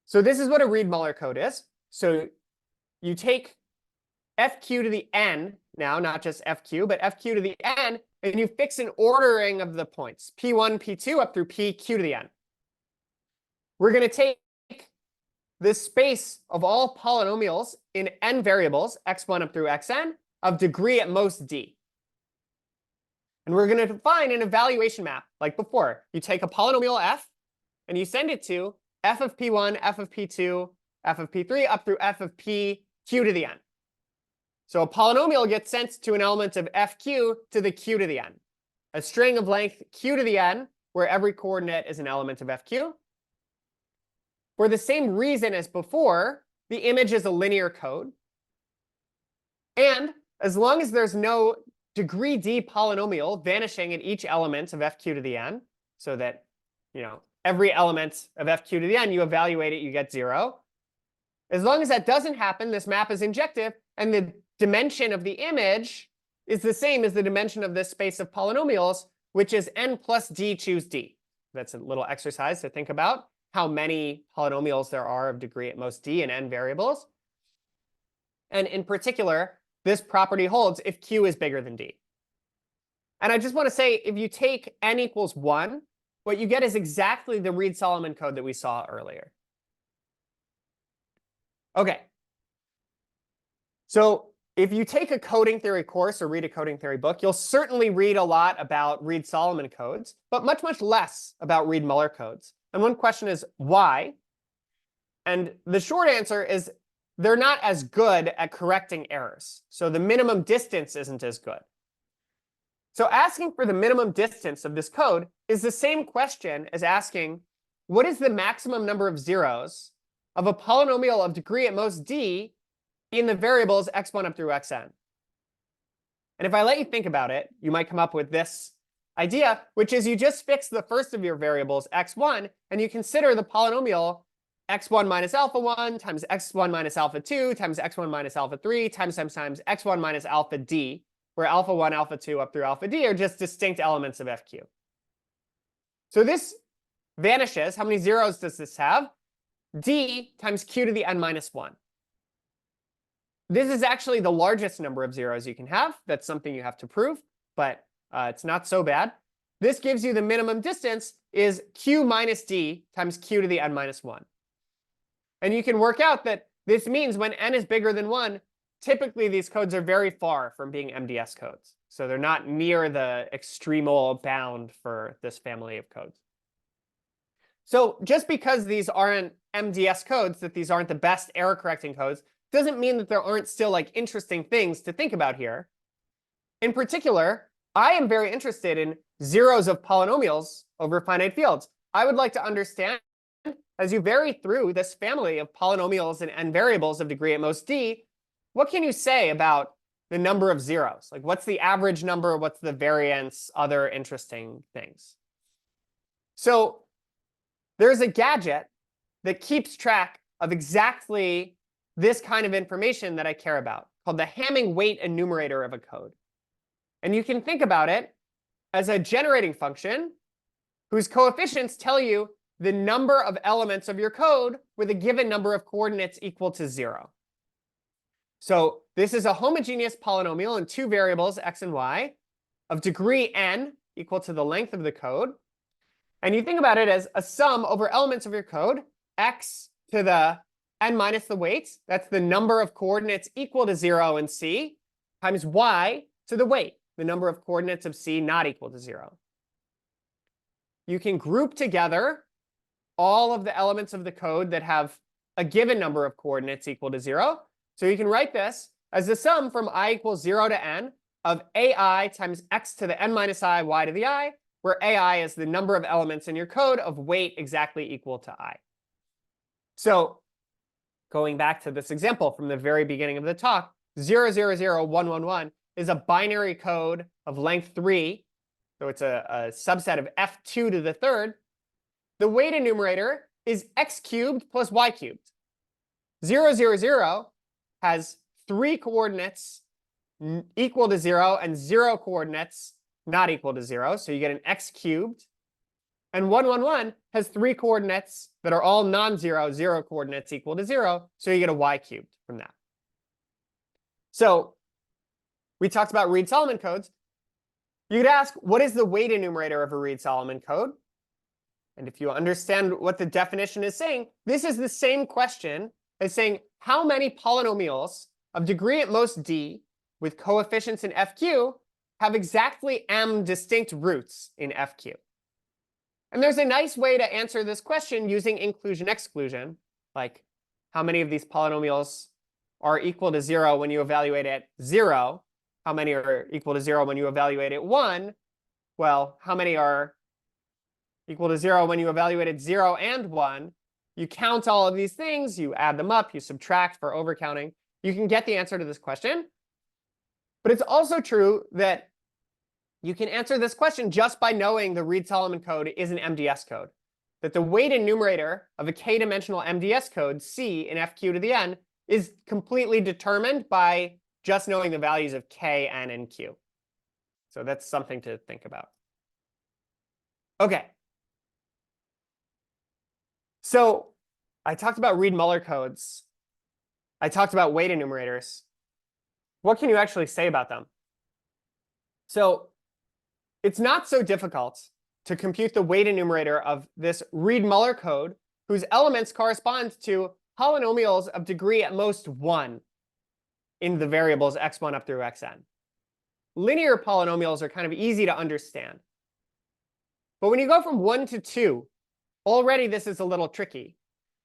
So this is what a Reed-Muller code is. So you take fq to the n now, not just fq, but fq to the n, and you fix an ordering of the points, p1, p2, up through pq to the n. We're going to take this space of all polynomials in n variables, x1 up through xn, of degree at most d. And we're going to define an evaluation map like before. You take a polynomial f, and you send it to f of p1, f of p2, f of p3, up through f of p q to the n. So a polynomial gets sent to an element of fq to the q to the n, a string of length q to the n, where every coordinate is an element of fq. For the same reason as before, the image is a linear code. And as long as there's no degree d polynomial vanishing at each element of fq to the n, so that every element of fq to the n, you evaluate it, you get 0. As long as that doesn't happen, this map is injective, and the dimension of the image is the same as the dimension of this space of polynomials, which is n plus d choose d. That's a little exercise to think about how many polynomials there are of degree at most d in n variables. And in particular, this property holds if q is bigger than d. And I just want to say, if you take n equals 1, what you get is exactly the Reed-Solomon code that we saw earlier. OK. So if you take a coding theory course or read a coding theory book, you'll certainly read a lot about Reed-Solomon codes, but much, much less about Reed-Muller codes. And one question is, why? And the short answer is they're not as good at correcting errors. So the minimum distance isn't as good. So asking for the minimum distance of this code is the same question as asking, what is the maximum number of zeros of a polynomial of degree at most d in the variables x1 up through xn? And if I let you think about it, you might come up with this idea, which is you just fix the first of your variables, x1, and you consider the polynomial x1 minus alpha 1 times x1 minus alpha 2 times x1 minus alpha 3 times x1 minus alpha d, where alpha 1, alpha 2 up through alpha d are just distinct elements of fq. So this vanishes. How many zeros does this have? D times q to the n minus 1. This is actually the largest number of zeros you can have. That's something you have to prove, but it's not so bad. This gives you the minimum distance is q minus d times q to the n minus 1. And you can work out that this means when n is bigger than 1, typically these codes are very far from being MDS codes. So they're not near the extremal bound for this family of codes. So just because these aren't MDS codes, that these aren't the best error correcting codes, doesn't mean that there aren't still interesting things to think about here. In particular, I am very interested in zeros of polynomials over finite fields. I would like to understand, as you vary through this family of polynomials and n variables of degree at most d, what can you say about the number of zeros? Like, what's the average number? What's the variance? Other interesting things. So there's a gadget that keeps track of exactly this kind of information that I care about, called the Hamming weight enumerator of a code. And you can think about it as a generating function whose coefficients tell you the number of elements of your code with a given number of coordinates equal to 0. So this is a homogeneous polynomial in two variables, x and y, of degree n equal to the length of the code. And you think about it as a sum over elements of your code, x to the n minus the weight, that's the number of coordinates equal to 0 in C, times y to the weight, the number of coordinates of C not equal to 0. You can group together all of the elements of the code that have a given number of coordinates equal to 0. So you can write this as the sum from I equals 0 to n of ai times x to the n minus I, y to the I, where ai is the number of elements in your code of weight exactly equal to I. So going back to this example from the very beginning of the talk, 0, 0, 0, 1, 1, 1 is a binary code of length 3. So it's a subset of f2 to the third. The weight enumerator is x cubed plus y cubed. 0, 0, 0 has 3 coordinates equal to 0 and 0 coordinates not equal to 0. So you get an x cubed. And 1, 1, 1 has 3 coordinates that are all non-zero, 0 coordinates equal to 0. So you get a y cubed from that. So we talked about Reed-Solomon codes. You could ask, what is the weight enumerator of a Reed-Solomon code? And if you understand what the definition is saying, this is the same question as saying how many polynomials of degree at most d with coefficients in fq have exactly m distinct roots in fq. And there's a nice way to answer this question using inclusion-exclusion, like how many of these polynomials are equal to 0 when you evaluate at 0? How many are equal to 0 when you evaluate at 1? Well, how many are equal to 0 when you evaluate at 0 and 1? You count all of these things, you add them up, you subtract for overcounting. You can get the answer to this question. But it's also true that you can answer this question just by knowing the Reed-Solomon code is an MDS code. That the weight enumerator of a k-dimensional MDS code, C in fq to the n, is completely determined by just knowing the values of k, n, and q. So that's something to think about. OK. So I talked about Reed-Muller codes. I talked about weight enumerators. What can you actually say about them? So it's not so difficult to compute the weight enumerator of this Reed-Muller code, whose elements correspond to polynomials of degree at most 1 in the variables x1 up through xn. Linear polynomials are kind of easy to understand. But when you go from 1 to 2, already this is a little tricky.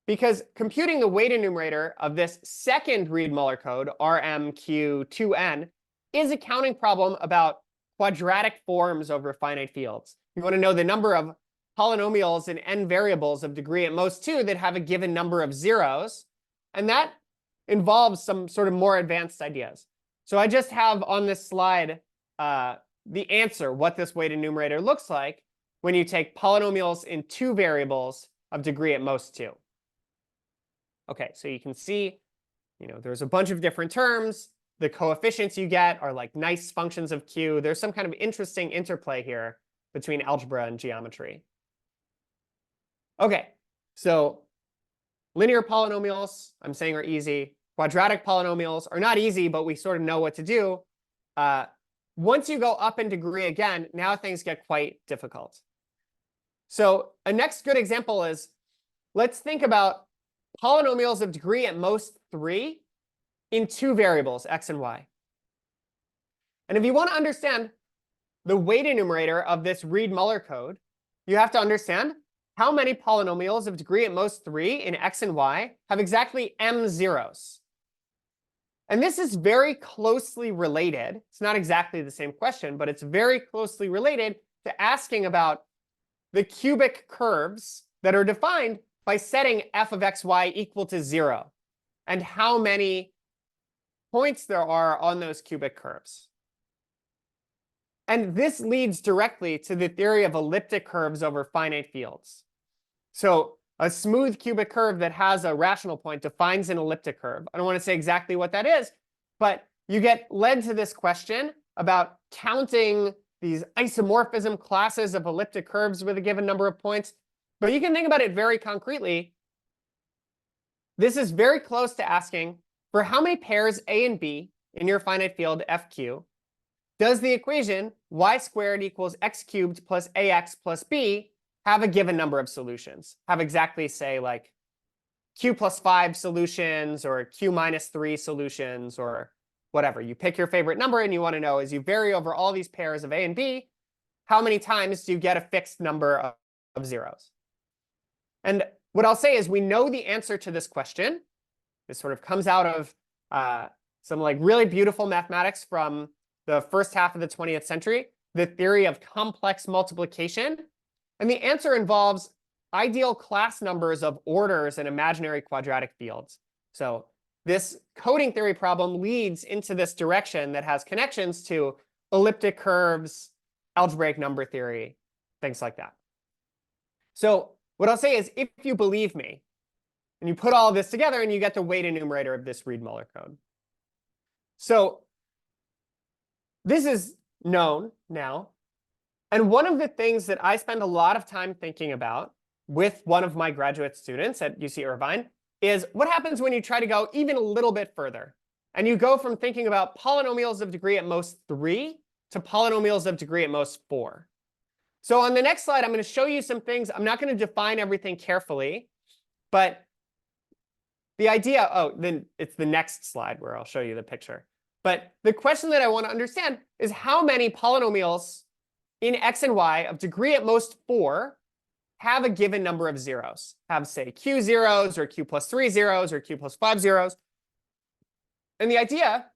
Because computing the weight enumerator of this second Reed-Muller code, RMQ2n, is a counting problem about quadratic forms over finite fields. You want to know the number of polynomials in n variables of degree at most 2 that have a given number of zeros. And that involves some sort of more advanced ideas. So I just have on this slide the answer, what this weight enumerator looks like when you take polynomials in 2 variables of degree at most 2. OK, so you can see, there's a bunch of different terms. The coefficients you get are like nice functions of q. There's some kind of interesting interplay here between algebra and geometry. OK, so linear polynomials, I'm saying, are easy. Quadratic polynomials are not easy, but we sort of know what to do. Once you go up in degree again, now things get quite difficult. So a next good example is, let's think about polynomials of degree at most 3 in 2 variables, x and y. And if you want to understand the weight enumerator of this Reed-Muller code, you have to understand how many polynomials of degree at most 3 in x and y have exactly m zeros. And this is very closely related. It's not exactly the same question, but it's very closely related to asking about the cubic curves that are defined by setting f of xy equal to 0, and how many points there are on those cubic curves. And this leads directly to the theory of elliptic curves over finite fields. So a smooth cubic curve that has a rational point defines an elliptic curve. I don't want to say exactly what that is, but you get led to this question about counting these isomorphism classes of elliptic curves with a given number of points. But you can think about it very concretely. This is very close to asking, for how many pairs A and B in your finite field FQ does the equation y squared equals x cubed plus ax plus b have a given number of solutions? Have exactly, say, like q plus 5 solutions or q minus 3 solutions or whatever. You pick your favorite number, and you want to know, as you vary over all these pairs of A and B, how many times do you get a fixed number of zeros? And what I'll say is we know the answer to this question. This sort of comes out of some like really beautiful mathematics from the first half of the 20th century, the theory of complex multiplication. And the answer involves ideal class numbers of orders and imaginary quadratic fields. So this coding theory problem leads into this direction that has connections to elliptic curves, algebraic number theory, things like that. So what I'll say is, if you believe me, and you put all of this together, and you get the weight enumerator of this Reed-Muller code. So this is known now. And one of the things that I spend a lot of time thinking about with one of my graduate students at UC Irvine is what happens when you try to go even a little bit further. And you go from thinking about polynomials of degree at most 3 to polynomials of degree at most 4. So on the next slide, I'm going to show you some things. I'm not going to define everything carefully, but the idea, then it's the next slide where I'll show you the picture. But the question that I want to understand is how many polynomials in x and y of degree at most 4 have a given number of zeros, have, say, q zeros or q plus 3 zeros or q plus 5 zeros. And the idea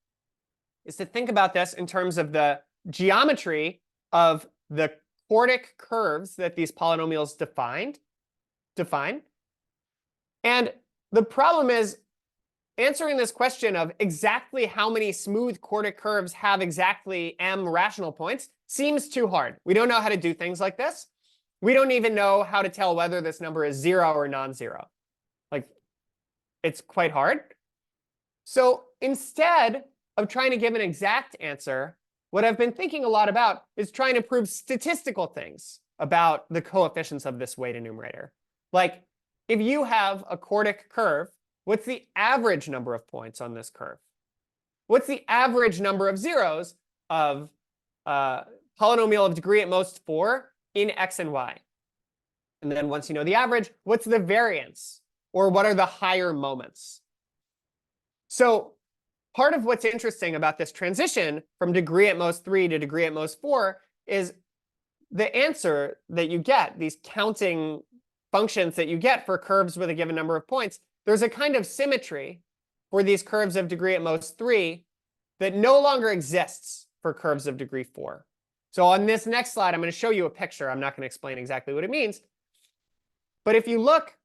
is to think about this in terms of the geometry of the quartic curves that these polynomials define. And the problem is answering this question of exactly how many smooth quartic curves have exactly m rational points seems too hard. We don't know how to do things like this. We don't even know how to tell whether this number is 0 or non-zero. Like, it's quite hard. So instead of trying to give an exact answer, what I've been thinking a lot about is trying to prove statistical things about the coefficients of this weight enumerator. Like, if you have a quartic curve, what's the average number of points on this curve? What's the average number of zeros of polynomial of degree at most 4 in x and y? And then once you know the average, what's the variance? Or what are the higher moments? So part of what's interesting about this transition from degree at most 3 to degree at most 4 is the answer that you get, these counting functions that you get for curves with a given number of points. There's a kind of symmetry for these curves of degree at most 3 that no longer exists for curves of degree 4. So on this next slide, I'm going to show you a picture. I'm not going to explain exactly what it means. But if you look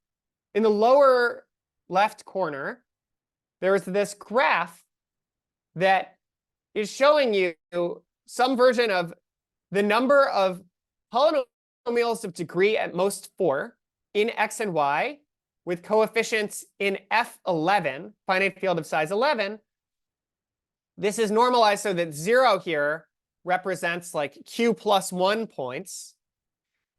in the lower left corner, there's this graph that is showing you some version of the number of polynomials of degree at most 4 in x and y with coefficients in F11, finite field of size 11. This is normalized so that 0 here represents like q plus 1 points.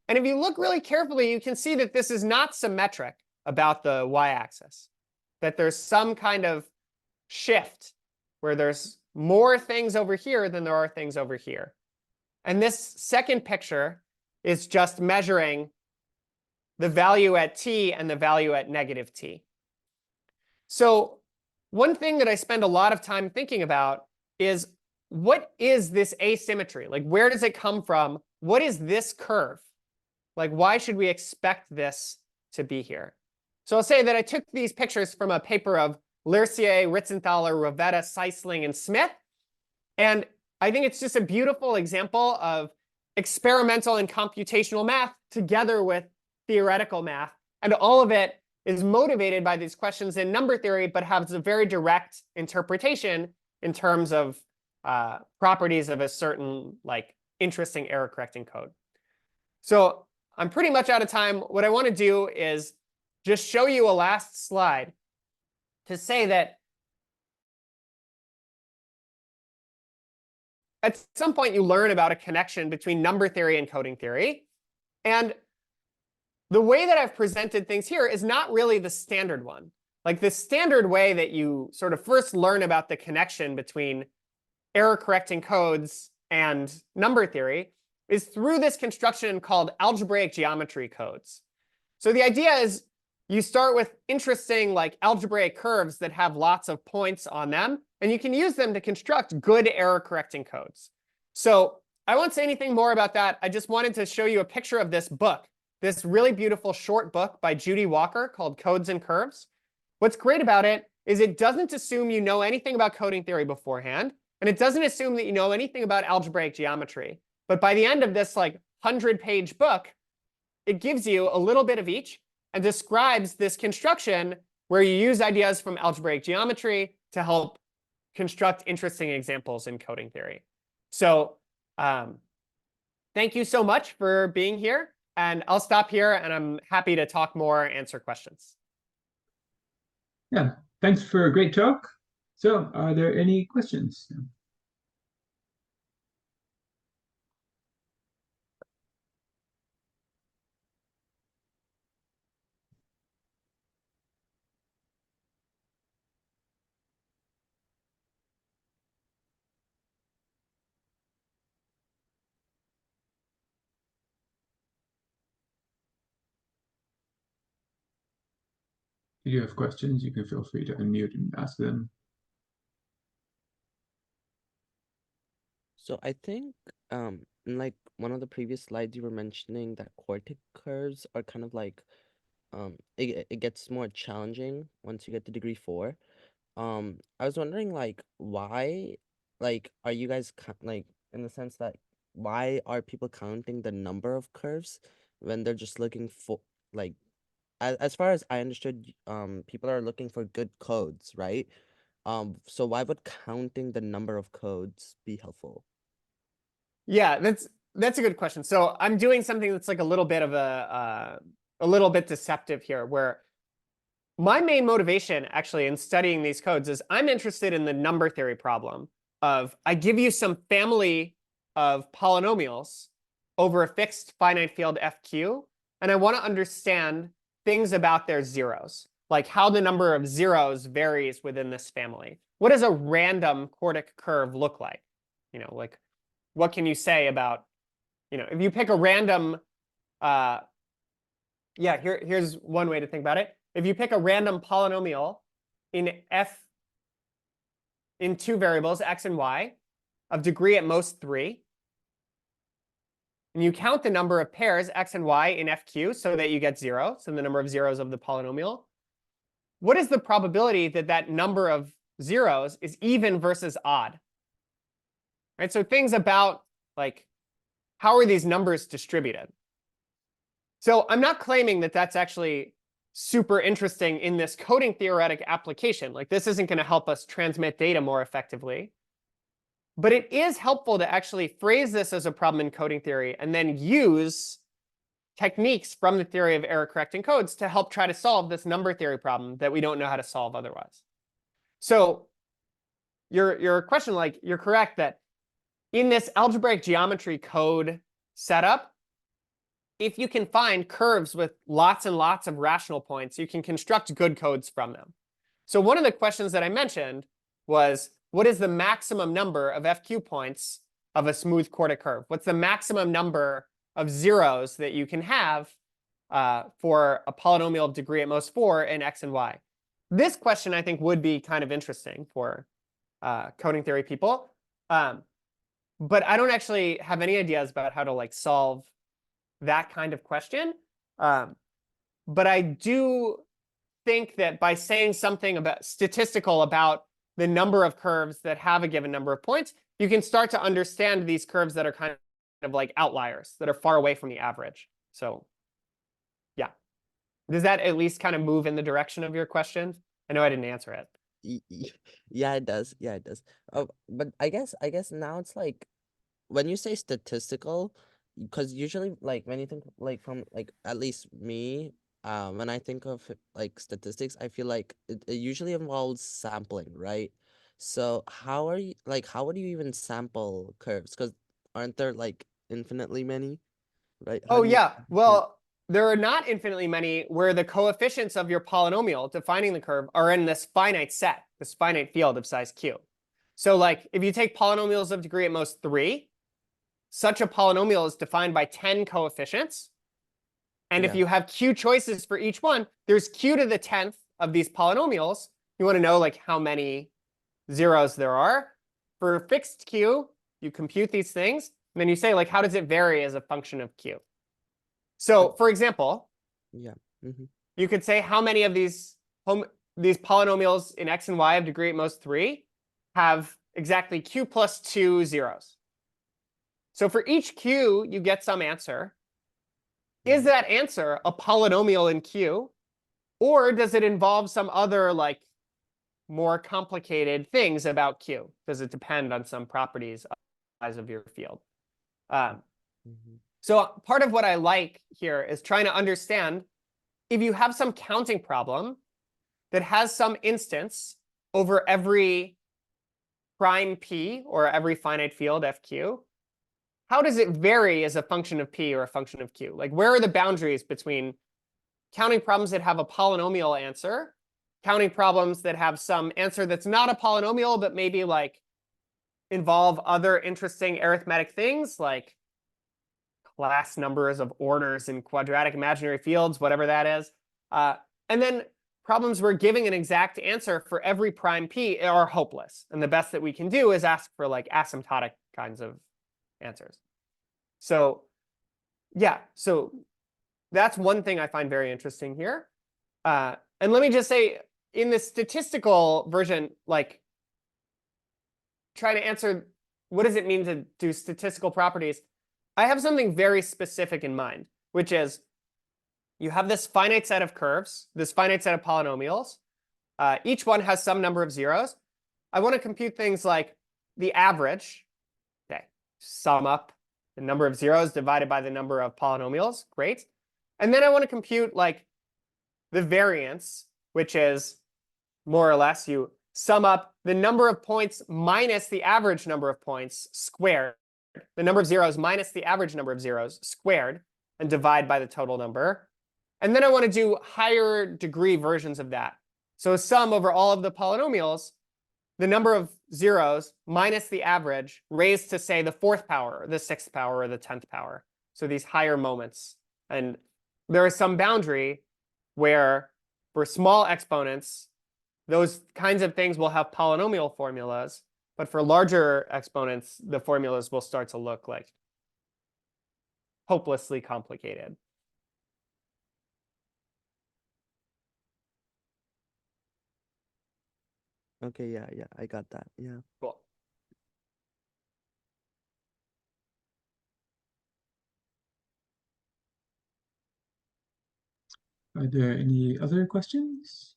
And if you look really carefully, you can see that this is not symmetric about the y-axis, that there's some kind of shift where there's more things over here than there are things over here. And this second picture is just measuring the value at t and the value at negative t. So one thing that I spend a lot of time thinking about is, what is this asymmetry? Like, where does it come from? What is this curve? Like, why should we expect this to be here? So I'll say that I took these pictures from a paper of Lercier, Ritzenthaler, Rovetta, Seisling, and Smith. And I think it's just a beautiful example of experimental and computational math together with theoretical math. And all of it is motivated by these questions in number theory, but has a very direct interpretation in terms of properties of a certain like interesting error correcting code. So I'm pretty much out of time. What I want to do is just show you a last slide to say that at some point you learn about a connection between number theory and coding theory. And the way that I've presented things here is not really the standard one. Like the standard way that you sort of first learn about the connection between error correcting codes and number theory is through this construction called algebraic geometry codes. So the idea is you start with interesting like algebraic curves that have lots of points on them, and you can use them to construct good error correcting codes. So I won't say anything more about that. I just wanted to show you a picture of this book, this really beautiful short book by Judy Walker called Codes and Curves. What's great about it is it doesn't assume you know anything about coding theory beforehand, and it doesn't assume that you know anything about algebraic geometry. But by the end of this like 100-page book, it gives you a little bit of each and describes this construction where you use ideas from algebraic geometry to help construct interesting examples in coding theory. So thank you so much for being here. And I'll stop here, and I'm happy to talk more, answer questions. Yeah, thanks for a great talk. So are there any questions? If you have questions, you can feel free to unmute and ask them. So I think in like one of the previous slides you were mentioning that quartic curves are kind of like it gets more challenging once you get to degree 4. I was wondering like why are you guys like in the sense that why are people counting the number of curves when they're just looking for like as far as I understood people are looking for good codes, right? So why would counting the number of codes be helpful? Yeah, that's a good question. So I'm doing something that's like a little bit of a little bit deceptive here, where my main motivation actually in studying these codes is I'm interested in the number theory problem of I give you some family of polynomials over a fixed finite field FQ, and I want to understand things about their zeros, like how the number of zeros varies within this family. What does a random quartic curve look like? Like what can you say about, if you pick a random, here's one way to think about it. If you pick a random polynomial in two variables, x and y, of degree at most 3, and you count the number of pairs x and y in FQ so that you get 0, so the number of zeros of the polynomial, what is the probability that that number of zeros is even versus odd? Right? So things about like how are these numbers distributed? So I'm not claiming that that's actually super interesting in this coding theoretic application. Like this isn't going to help us transmit data more effectively. But it is helpful to actually phrase this as a problem in coding theory and then use techniques from the theory of error correcting codes to help try to solve this number theory problem that we don't know how to solve otherwise. So your question, like you're correct that in this algebraic geometry code setup, if you can find curves with lots and lots of rational points, you can construct good codes from them. So one of the questions that I mentioned was, what is the maximum number of FQ points of a smooth quartic curve? What's the maximum number of zeros that you can have for a polynomial of degree at most 4 in x and y? This question, I think, would be kind of interesting for coding theory people. But I don't actually have any ideas about how to like solve that kind of question. But I do think that by saying something about statistical about the number of curves that have a given number of points, you can start to understand these curves that are kind of like outliers that are far away from the average. So yeah. Does that at least kind of move in the direction of your question? I know I didn't answer it. Yeah, it does. Yeah, it does. Oh, but I guess now it's like when you say statistical, because usually like when you think like from like at least me, when I think of like statistics, I feel like it usually involves sampling, right? So how would you even sample curves? Because aren't there like infinitely many, right? How Oh, do you yeah. sample? Well, there are not infinitely many where the coefficients of your polynomial defining the curve are in this finite set, this finite field of size q. So like if you take polynomials of degree at most 3, such a polynomial is defined by 10 coefficients. And if Yeah. you have q choices for each one, there's q to the 10th of these polynomials. You want to know like how many zeros there are. For fixed q, you compute these things, and then you say like how does it vary as a function of q? So for example, Yeah. Mm-hmm. you could say how many of these polynomials in x and y of degree at most 3 have exactly q plus 2 zeros. So for each q, you get some answer. Is that answer a polynomial in q, or does it involve some other like more complicated things about q? Does it depend on some properties of your field? So part of what I like here is trying to understand if you have some counting problem that has some instance over every prime p or every finite field fq, how does it vary as a function of p or a function of q? Like where are the boundaries between counting problems that have a polynomial answer, counting problems that have some answer that's not a polynomial, but maybe like involve other interesting arithmetic things like class numbers of orders in quadratic imaginary fields, whatever that is. And then problems where giving an exact answer for every prime p are hopeless. And the best that we can do is ask for like asymptotic kinds of answers. So yeah, so that's one thing I find very interesting here. And let me just say, in the statistical version, like trying to answer what does it mean to do statistical properties, I have something very specific in mind, which is you have this finite set of curves, this finite set of polynomials. Each one has some number of zeros. I want to compute things like the average. Okay, sum up the number of zeros divided by the number of polynomials. Great. And then I want to compute like the variance, which is more or less you sum up the number of points minus the average number of points squared, the number of zeros minus the average number of zeros squared, and divide by the total number. And then I want to do higher degree versions of that. So sum over all of the polynomials, the number of zeros minus the average raised to, say, the 4th power, or the 6th power, or the 10th power. So these higher moments. And there is some boundary where for small exponents, those kinds of things will have polynomial formulas. But for larger exponents, the formulas will start to look like hopelessly complicated. Okay, yeah, I got that. Yeah. Cool. Are there any other questions?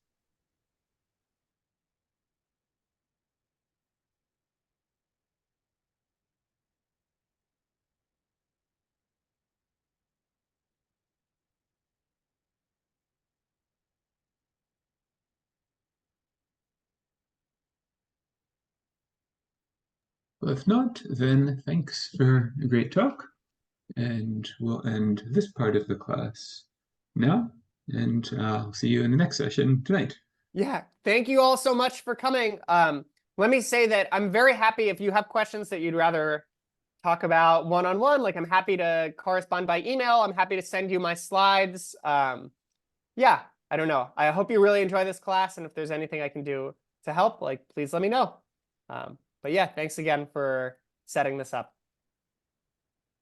Well, if not, then thanks for a great talk. And we'll end this part of the class now. And I'll see you in the next session tonight. Yeah, thank you all so much for coming. Let me say that I'm very happy if you have questions that you'd rather talk about one-on-one. Like I'm happy to correspond by email. I'm happy to send you my slides. Yeah, I don't know. I hope you really enjoy this class. And if there's anything I can do to help, like please let me know. But yeah, thanks again for setting this up.